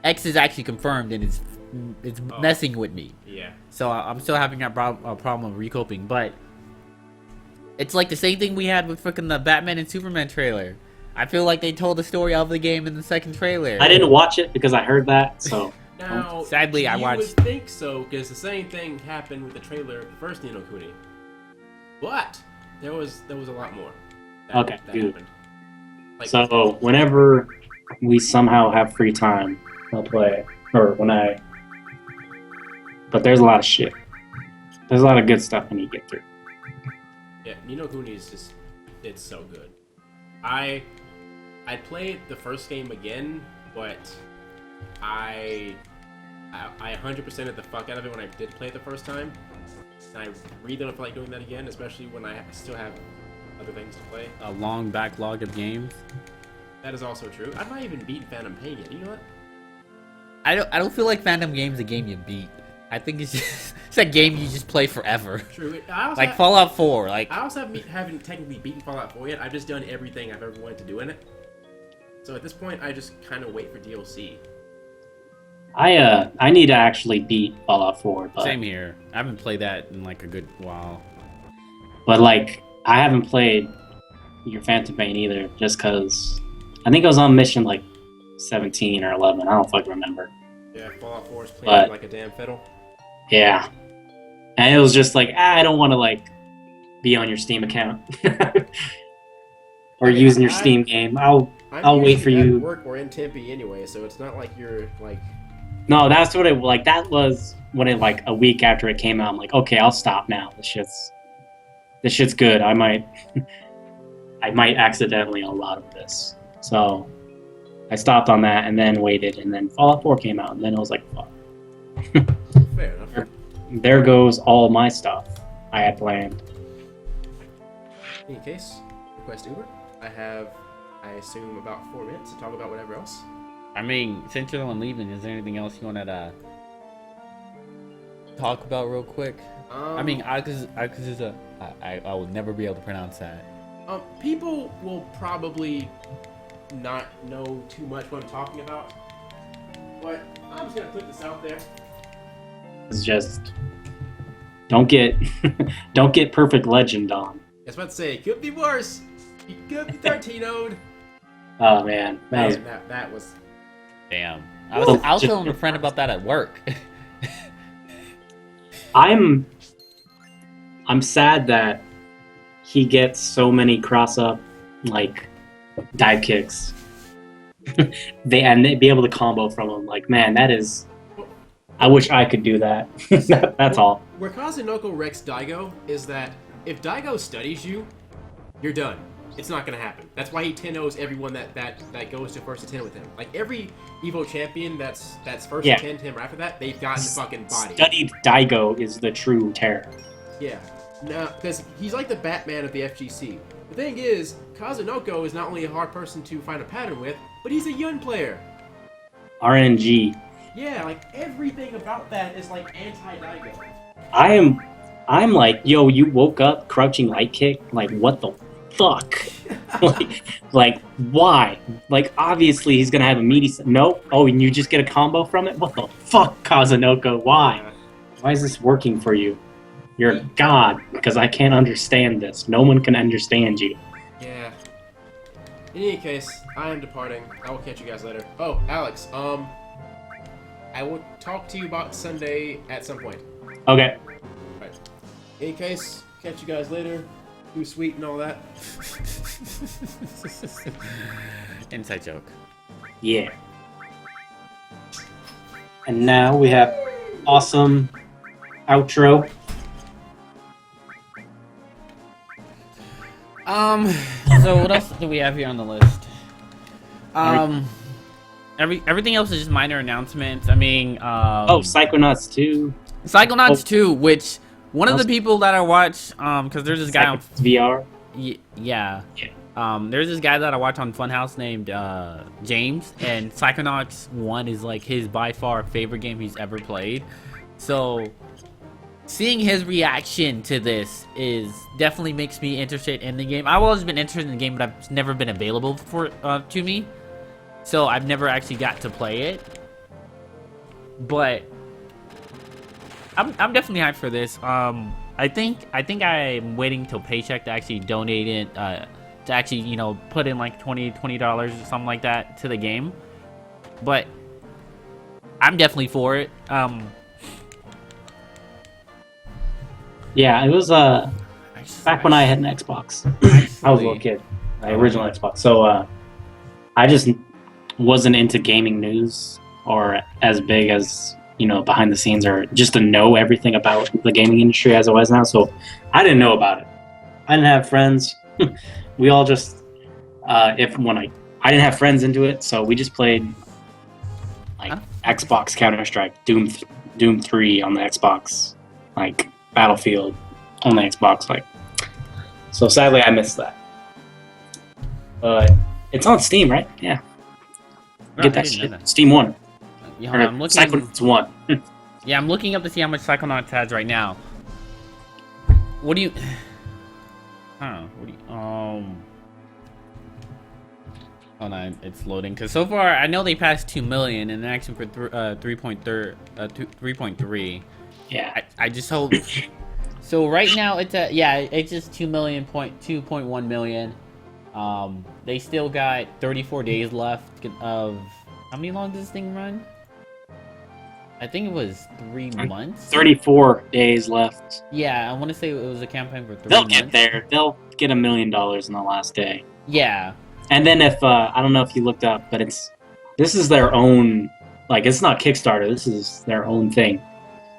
X is actually confirmed, and it's messing with me. Yeah. So I'm still having that problem of recoping, but... It's like the same thing we had with freaking the Batman and Superman trailer. I feel like they told the story of the game in the second trailer. I didn't watch it because I heard that, so... Now, sadly, I watched. You would think so, because the same thing happened with the trailer of the first Ni no Kuni. But there was a lot more. That good. happened. Like, So whenever we somehow have free time, I'll play. Or when I. But there's a lot of shit. There's a lot of good stuff I need to get through. Yeah, Ni no Kuni is just, it's so good. I played the first game again, but I 100%ed the fuck out of it when I did play it the first time. And I really don't feel like doing that again, especially when I still have other things to play. A long backlog of games. That is also true. I've not even beaten Phantom Pain yet. You know what? I don't feel like Phantom Game's a game you beat. I think it's just it's a game you just play forever. True. Like Fallout 4. Like I also haven't technically beaten Fallout 4 yet. I've just done everything I've ever wanted to do in it. So at this point, I just kind of wait for DLC. I need to actually beat Fallout 4, but same here. I haven't played that in like a good while. But like I haven't played your Phantom Pain either, just because I think I was on mission like 17 or 11. I don't fucking remember. Yeah, Fallout 4 is playing like a damn fiddle. Yeah, and it was just like I don't want to like be on your Steam account or using your Steam game. I'll wait for you. At work or in Tempe anyway, so it's not like you're like. No, that's what it like. That was when it like a week after it came out. I'm like, okay, I'll stop now. This shit's good. I might accidentally unload this. So I stopped on that and then waited, and then Fallout 4 came out, and then I was like, fuck. Fair enough. There goes all my stuff I had planned. In any case, request Uber. I have, I assume, about 4 minutes to talk about whatever else. I mean, since you're on leaving, is there anything else you want to talk about real quick? I mean, I will never be able to pronounce that. People will probably not know too much what I'm talking about, but I'm just gonna put this out there. It's just don't get perfect legend on. I was about to say, it could be worse. You could be Tartino'd. Oh man, that was. Damn. I was telling a friend about that at work. I'm sad that he gets so many cross-up like dive kicks. They'd be able to combo from him. Like, man, that is. I wish I could do that. That's all. Where Kazunoko wrecks Daigo is that if Daigo studies you, you're done. It's not gonna happen. That's why he 10-0s everyone that goes to first to 10 with him. Like every Evo champion that's first to 10 to him after that, they've gotten fucking body. Studied Daigo is the true terror. Yeah. No, because he's like the Batman of the FGC. The thing is, Kazunoko is not only a hard person to find a pattern with, but he's a Yun player. RNG. Yeah, like everything about that is like anti-Daigo. I'm like, yo, you woke up crouching light kick? Like, what the fuck? like, why? Like, obviously he's gonna have a meaty... Nope. Oh, and you just get a combo from it? What the fuck, Kazunoko? Why? Why is this working for you? You're a god, because I can't understand this. No one can understand you. Yeah. In any case, I am departing. I will catch you guys later. Oh, Alex, I will talk to you about Sunday at some point. Okay. Right. In any case, catch you guys later. Do sweet and all that. Inside joke. Yeah. And now we have awesome outro. So what else do we have here on the list? Everything else is just minor announcements. I mean, Psychonauts 2. Psychonauts 2, which one of the people that I watch, because there's this guy on VR. Yeah. There's this guy that I watch on Funhouse named James, and Psychonauts 1 is like his by far favorite game he's ever played. So seeing his reaction to this is definitely makes me interested in the game. I've always been interested in the game, but I've never been available for to me, so I've never actually got to play it. But I'm definitely hyped for this. I think I'm waiting till paycheck to actually donate it, to actually put in like $20 or something like that to the game. But I'm definitely for it. Yeah, it was back when I had an Xbox. I was a little kid, my original Xbox. So I just wasn't into gaming news or as big as, you know, behind the scenes or just to know everything about the gaming industry as it was now. So I didn't know about it. I didn't have friends. We all just I didn't have friends into it, so we just played like Xbox Counter-Strike, Doom 3 on the Xbox, like Battlefield on the Xbox, like. So sadly, I missed that. But it's on Steam, right? Yeah. Get that shit. Steam 1. Yeah, I'm looking. Psychonauts 1. Yeah, I'm looking up to see how much Psychonauts has right now. What do you? Hold on, it's loading. Cause so far I know they passed 2 million, and they're actually for 3.3. Yeah. I just hope. So right now it's at it's just 2.1 million. They still got 34 days left of how many long does this thing run? I think it was 3 months. 34 days left. Yeah, I want to say it was a campaign for 3 They'll months. get there. They'll get $1 million in the last day. Yeah. And then if I don't know if you looked up, but this is their own, like, it's not Kickstarter. This is their own thing.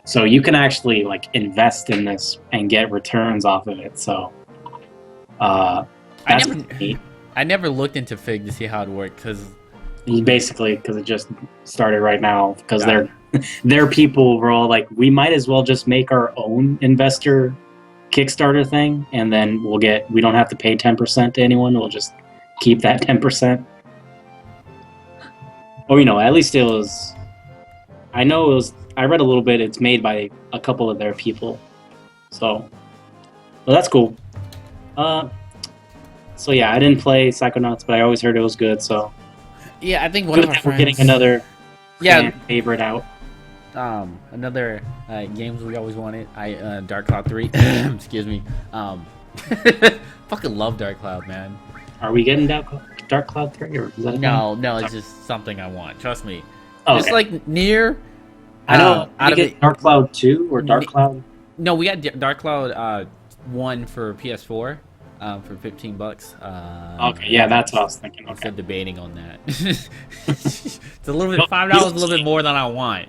So you can actually like invest in this and get returns off of it. So that's neat. I never looked into Fig to see how it worked because it just started right now because their people were all like, we might as well just make our own investor Kickstarter thing, and then we don't have to pay 10% to anyone. We'll just keep that 10%. Or, you know, at least it was. I know it was. I read a little bit. It's made by a couple of their people, so. Well, that's cool. So yeah, I didn't play Psychonauts, but I always heard it was good. So. Yeah, I think one of our friends. We're getting another. Favorite out. Another games we always wanted. Dark Cloud 3. Excuse me. Fucking love Dark Cloud, man. Are we getting Dark Cloud 3 or is that no, it's just something I want. Trust me. Oh, just like Nier. I know. Did you get Dark Cloud 2 or Dark Cloud? No, we got Dark Cloud 1 for PS4 for $15. Okay, yeah, that's what I was thinking. Okay. Instead of debating on that. It's a little bit $5 a little bit more than I want,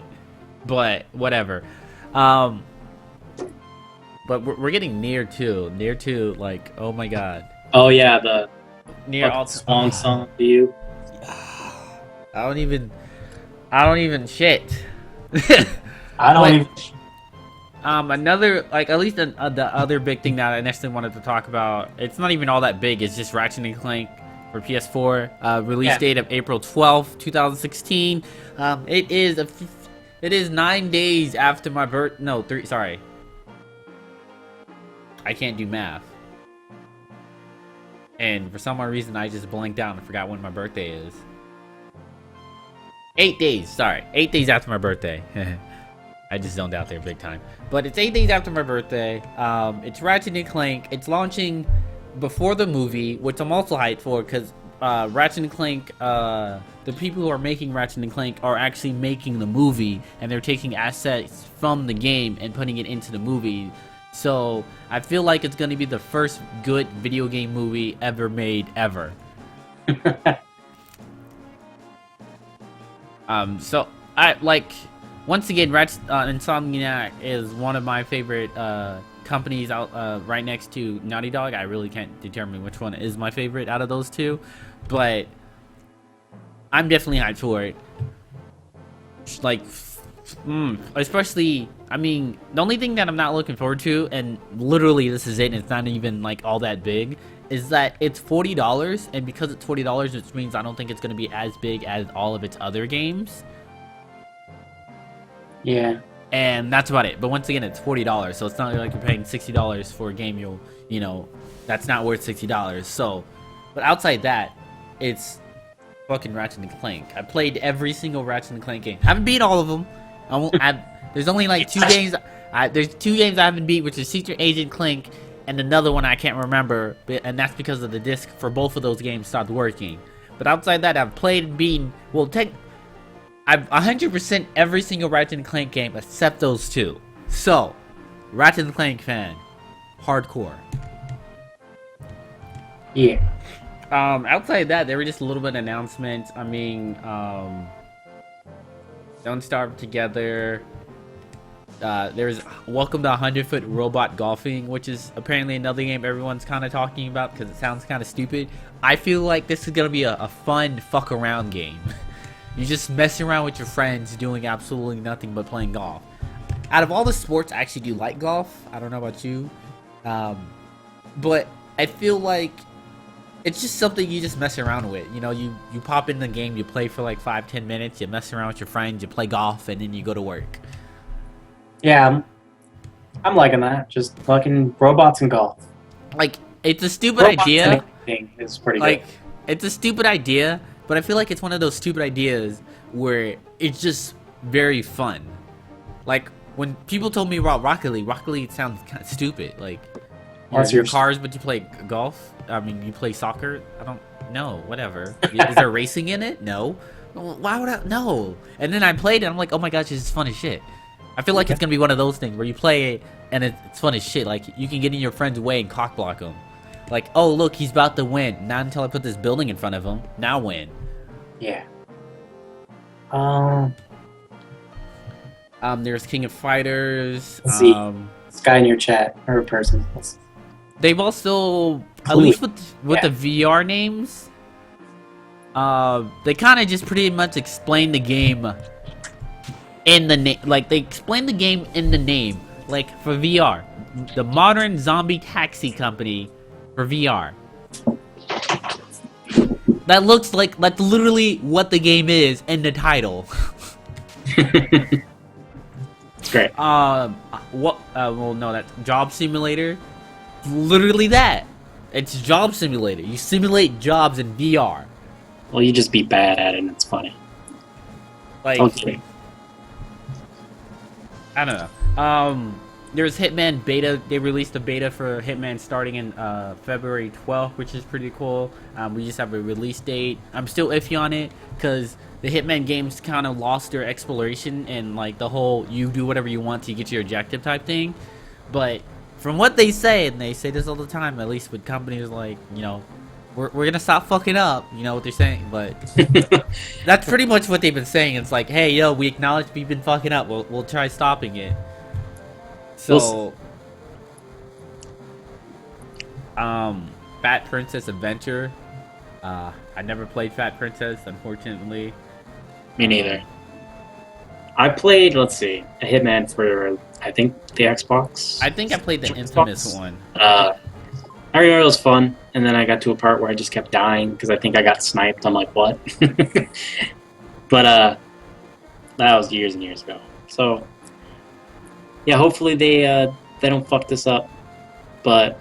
but whatever. But we're getting Nier 2, like, oh my god. Oh yeah, the Nier song to you. I don't even shit. I don't even. Another, like, at least the other big thing that I initially wanted to talk about, it's not even all that big, it's just Ratchet and Clank for PS4, release date of April 12th, 2016. It is 9 days after my birth, no, 3, sorry. I can't do math. And for some odd reason, I just blanked out and forgot when my birthday is. 8 days, sorry. 8 days after my birthday. I just zoned out there big time. But it's 8 days after my birthday. It's Ratchet and Clank. It's launching before the movie, which I'm also hyped for because Ratchet and Clank, the people who are making Ratchet and Clank are actually making the movie, and they're taking assets from the game and putting it into the movie. So I feel like it's going to be the first good video game movie ever made, ever. So I like, once again, Insomniac is one of my favorite companies out right next to Naughty Dog. I really can't determine which one is my favorite out of those two, but I'm definitely hyped for it. Like, especially, I mean, the only thing that I'm not looking forward to, and literally this is it, and it's not even like all that big, is that it's $40, and because it's $40, which means I don't think it's going to be as big as all of its other games. Yeah. And that's about it. But once again, it's $40, so it's not like you're paying $60 for a game you know, that's not worth $60. So, but outside that, it's fucking Ratchet and Clank. I played every single Ratchet and Clank game. Haven't beat all of them. There's only like 2 games. There's 2 games I haven't beat, which is Secret Agent Clank and another one I can't remember, and that's because of the disc for both of those games stopped working. But outside that, I've played and beaten. Well, I've 100% every single Ratchet and Clank game except those two. So, Ratchet and Clank fan, hardcore. Yeah. Outside of that, there were just a little bit of announcements. I mean, Don't Starve Together. There's Welcome to 100-Foot Robot Golfing, which is apparently another game everyone's kind of talking about because it sounds kind of stupid. I feel like this is going to be a fun fuck around game. You just mess around with your friends doing absolutely nothing but playing golf. Out of all the sports, I actually do like golf. I don't know about you. But I feel like it's just something you just mess around with. You know, you pop in the game, you play for like 5-10 minutes, you mess around with your friends, you play golf, and then you go to work. Yeah, I'm liking that. Just fucking robots and golf. Like, it's a stupid idea. It's pretty like, good. It's a stupid idea, but I feel like it's one of those stupid ideas where it's just very fun. Like, when people told me about Rocket League sounds kind of stupid. Like, you're cars, but you play golf? I mean, you play soccer? I don't know. Whatever. Is there racing in it? No. Why would I? No. And then I played it, and I'm like, oh my gosh, this is fun as shit. I feel like it's going to be one of those things where you play it, and it's fun as shit. Like, you can get in your friend's way and cock block him. Like, oh, look, he's about to win. Not until I put this building in front of him. Now win. Yeah. There's King of Fighters. Let's see. This guy in your chat, or a person. They've also, at least with the VR names, they kind of just pretty much explain the game in the name. Like, they explain the game in the name. Like, for VR, the Modern Zombie Taxi Company for VR. That looks like that's literally what the game is in the title. It's great. Well, no, that's Job Simulator. Literally that. It's Job Simulator. You simulate jobs in VR. Well, you just be bad at it, and it's funny. Like, okay. I don't know. There's Hitman beta. They released a beta for Hitman starting in February 12th, which is pretty cool. We just have a release date. I'm still iffy on it because the Hitman games kind of lost their exploration and like the whole you do whatever you want to get your objective type thing. But from what they say, and they say this all the time, at least with companies like, you know, we're gonna stop fucking up, you know what they're saying, but that's pretty much what they've been saying. It's like, hey, yo, we acknowledge we've been fucking up. We'll try stopping it. So, Fat Princess Adventure. I never played Fat Princess, unfortunately. Me neither. I played, let's see, a Hitman for, I think, the Xbox. I think I played the infamous one. I remember it was fun, and then I got to a part where I just kept dying because I think I got sniped. I'm like, what? But that was years and years ago. So yeah, hopefully they don't fuck this up. But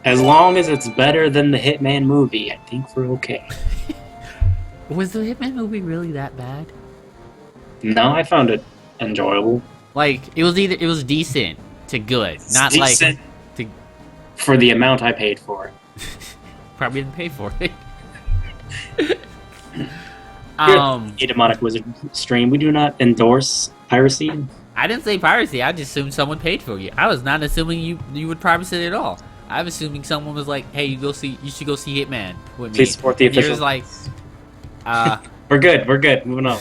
as long as it's better than the Hitman movie, I think we're okay. Was the Hitman movie really that bad? No, I found it enjoyable. Like, it was decent to good, not decent like to... for the amount I paid for it. Probably didn't pay for it. Demonic Wizard stream. We do not endorse piracy. I didn't say piracy. I just assumed someone paid for you. I was not assuming you would piracy it at all. I was assuming someone was like, "Hey, you should go see Hitman with me." Please support the official. He was like, We're good. Moving on.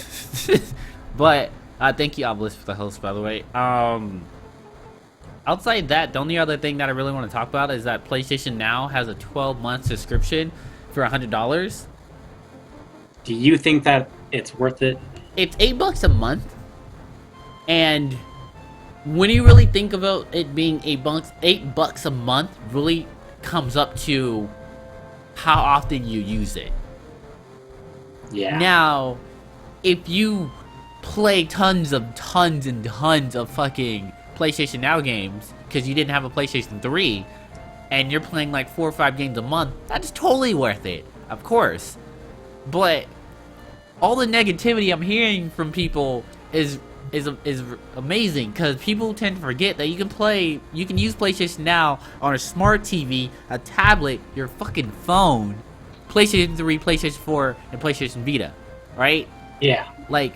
But thank you, Obelisk, for the host, by the way. Outside that, the only other thing that I really want to talk about is that PlayStation Now has a 12-month subscription for $100. Do you think that it's worth it? It's $8 a month, and when you really think about it being $8 a month, really comes up to how often you use it. Yeah. Now, if you play tons and tons of fucking PlayStation Now games because you didn't have a PlayStation 3 and you're playing like 4 or 5 games a month, that's totally worth it, of course. But all the negativity I'm hearing from people is amazing because people tend to forget that you can use PlayStation Now on a smart TV, a tablet, your fucking phone, PlayStation 3, PlayStation 4, and PlayStation Vita, right? Yeah. Like,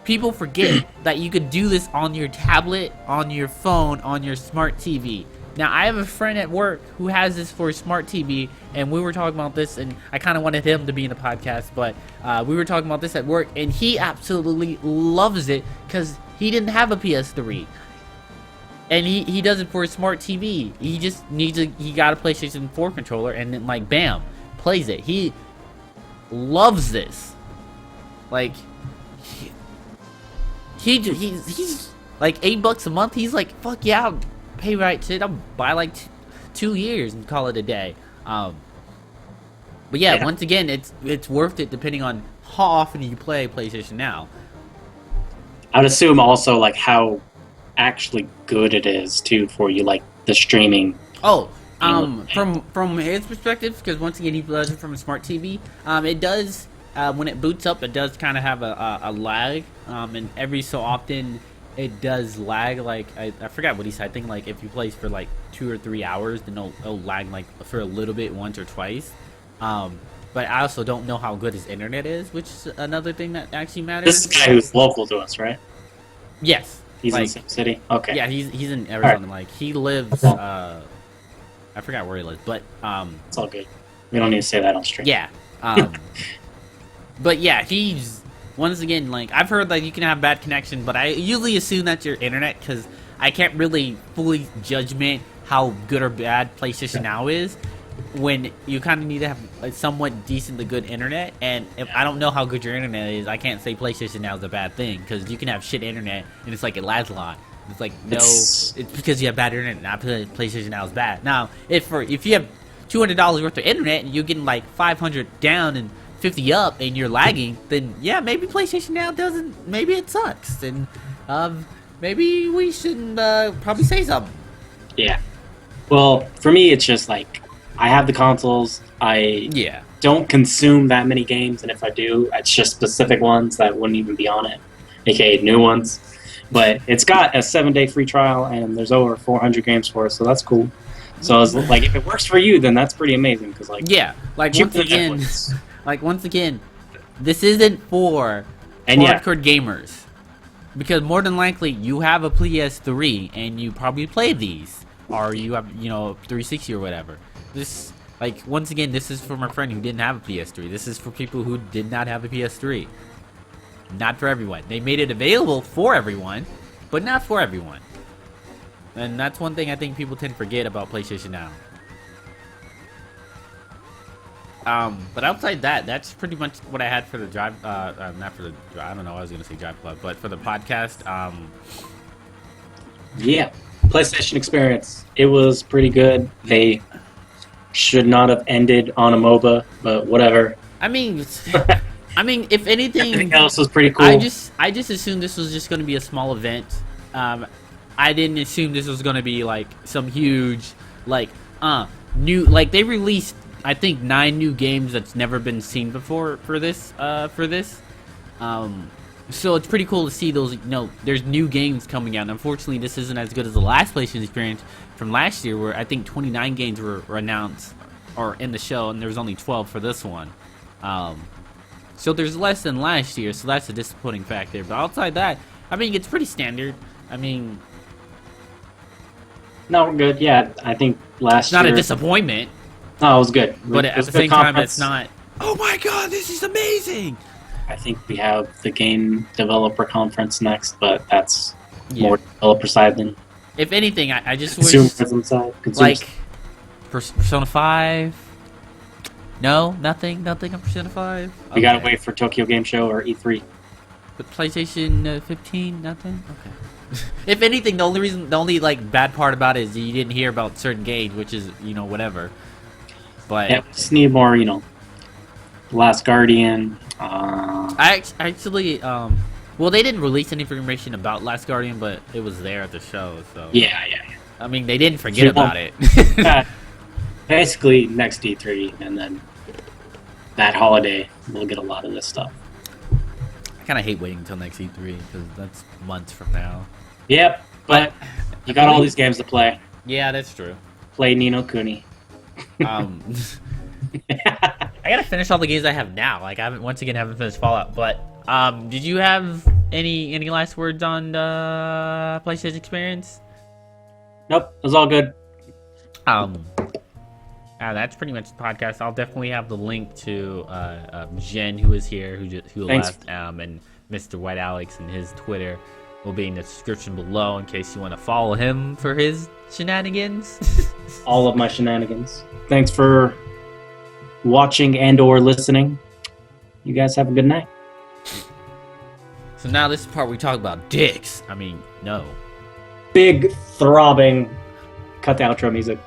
people forget that you could do this on your tablet, on your phone, on your smart TV. Now, I have a friend at work who has this for his smart TV, and we were talking about this, and I kind of wanted him to be in the podcast, but we were talking about this at work, and he absolutely loves it because he didn't have a PS3. And he does it for his smart TV. He just he got a PlayStation 4 controller, and then, like, bam, plays it. He loves this. Like, he's like $8 a month. He's like, fuck yeah, I'll pay right shit. I'll buy like 2 years and call it a day. But yeah, once again, it's worth it depending on how often you play PlayStation Now. I would assume also like how actually good it is too for you, like the streaming. Oh, from his perspective, because once again he does it from a smart TV. It does. When it boots up, it does kind of have a lag, and every so often it does lag. Like, I forgot what he said. I think, like, if you play for like 2 or 3 hours, then it'll lag like for a little bit once or twice. But I also don't know how good his internet is, which is another thing that actually matters. This is the guy who's local to us, right? Yes. He's in the same city? Okay. Yeah, he's in Arizona. Right. Like, he lives, I forgot where he lives, but, it's all good. We don't need to say that on stream. Yeah. But yeah, he's, once again, like, I've heard that you can have bad connection, but I usually assume that's your internet, because I can't really fully judgment how good or bad PlayStation Now is, when you kind of need to have a somewhat decently good internet, and if I don't know how good your internet is, I can't say PlayStation Now is a bad thing, because you can have shit internet, and it's like, it lags a lot. It's like, no, it's because you have bad internet, not because PlayStation Now is bad. Now, if you have $200 worth of internet, and you're getting like 500 down, and 50 up, and you're lagging, then yeah, maybe PlayStation Now maybe it sucks, and maybe we shouldn't probably say something. Yeah. Well, for me, it's just like, I have the consoles, I don't consume that many games, and if I do, it's just specific ones that wouldn't even be on it, aka new ones. But it's got a 7-day free trial, and there's over 400 games for it, so that's cool. So it's like, if it works for you, then that's pretty amazing, because like, yeah, like once again, this isn't for hardcore gamers, because more than likely you have a PS3 and you probably play these, or you have 360 or whatever. This, like, once again, this is for my friend who didn't have a PS3. This is for people who did not have a PS3. Not for everyone. They made it available for everyone, but not for everyone. And that's one thing I think people tend to forget about PlayStation Now. But outside that, that's pretty much what I had for the drive. Not for the drive. I don't know. I was gonna say drive club, but for the podcast. Yeah, PlayStation experience. It was pretty good. They should not have ended on a MOBA, but whatever. I mean, if anything, everything else was pretty cool. I just assumed this was just gonna be a small event. I didn't assume this was gonna be like some huge, like, new. Like, they released, I think, 9 new games that's never been seen before for this. So it's pretty cool to see those. There's new games coming out. And unfortunately, this isn't as good as the last PlayStation experience from last year, where I think 29 games were announced or in the show, and there was only 12 for this one. So there's less than last year, so that's a disappointing factor. But outside that, I mean, it's pretty standard. I mean, no, we're good. Yeah, I think last year. It's not a disappointment. No, it was good. But at the same time, it's not, oh my god, this is amazing! I think we have the game developer conference next, but that's more developer side than. If anything, I just wish. Consumerism side. Like, Persona 5? No? Nothing on Persona 5? Okay. We gotta wait for Tokyo Game Show or E3. But PlayStation 15? Nothing? Okay. If anything, the only like bad part about it is you didn't hear about certain games, which is, whatever. But yeah, we just need more, Last Guardian. I actually, well, they didn't release any information about Last Guardian, but it was there at the show, so. Yeah. I mean, they didn't forget about it. Basically, next E3, and then that holiday, we'll get a lot of this stuff. I kind of hate waiting until next E3, because that's months from now. Yep, but you got all these games to play. Yeah, that's true. Play Ni no Kuni. I gotta finish all the games I have now. Like, I haven't finished Fallout, but Did you have any last words on the PlayStation experience? Nope, it was all good. That's pretty much the podcast. I'll definitely have the link to Jen, who is here, who left, and Mr. White Alex and his Twitter will be in the description below in case you want to follow him for his shenanigans. All of my shenanigans. Thanks for watching and/or listening. You guys have a good night. So now this is the part we talk about dicks. I mean, no. Big throbbing. Cut the outro music.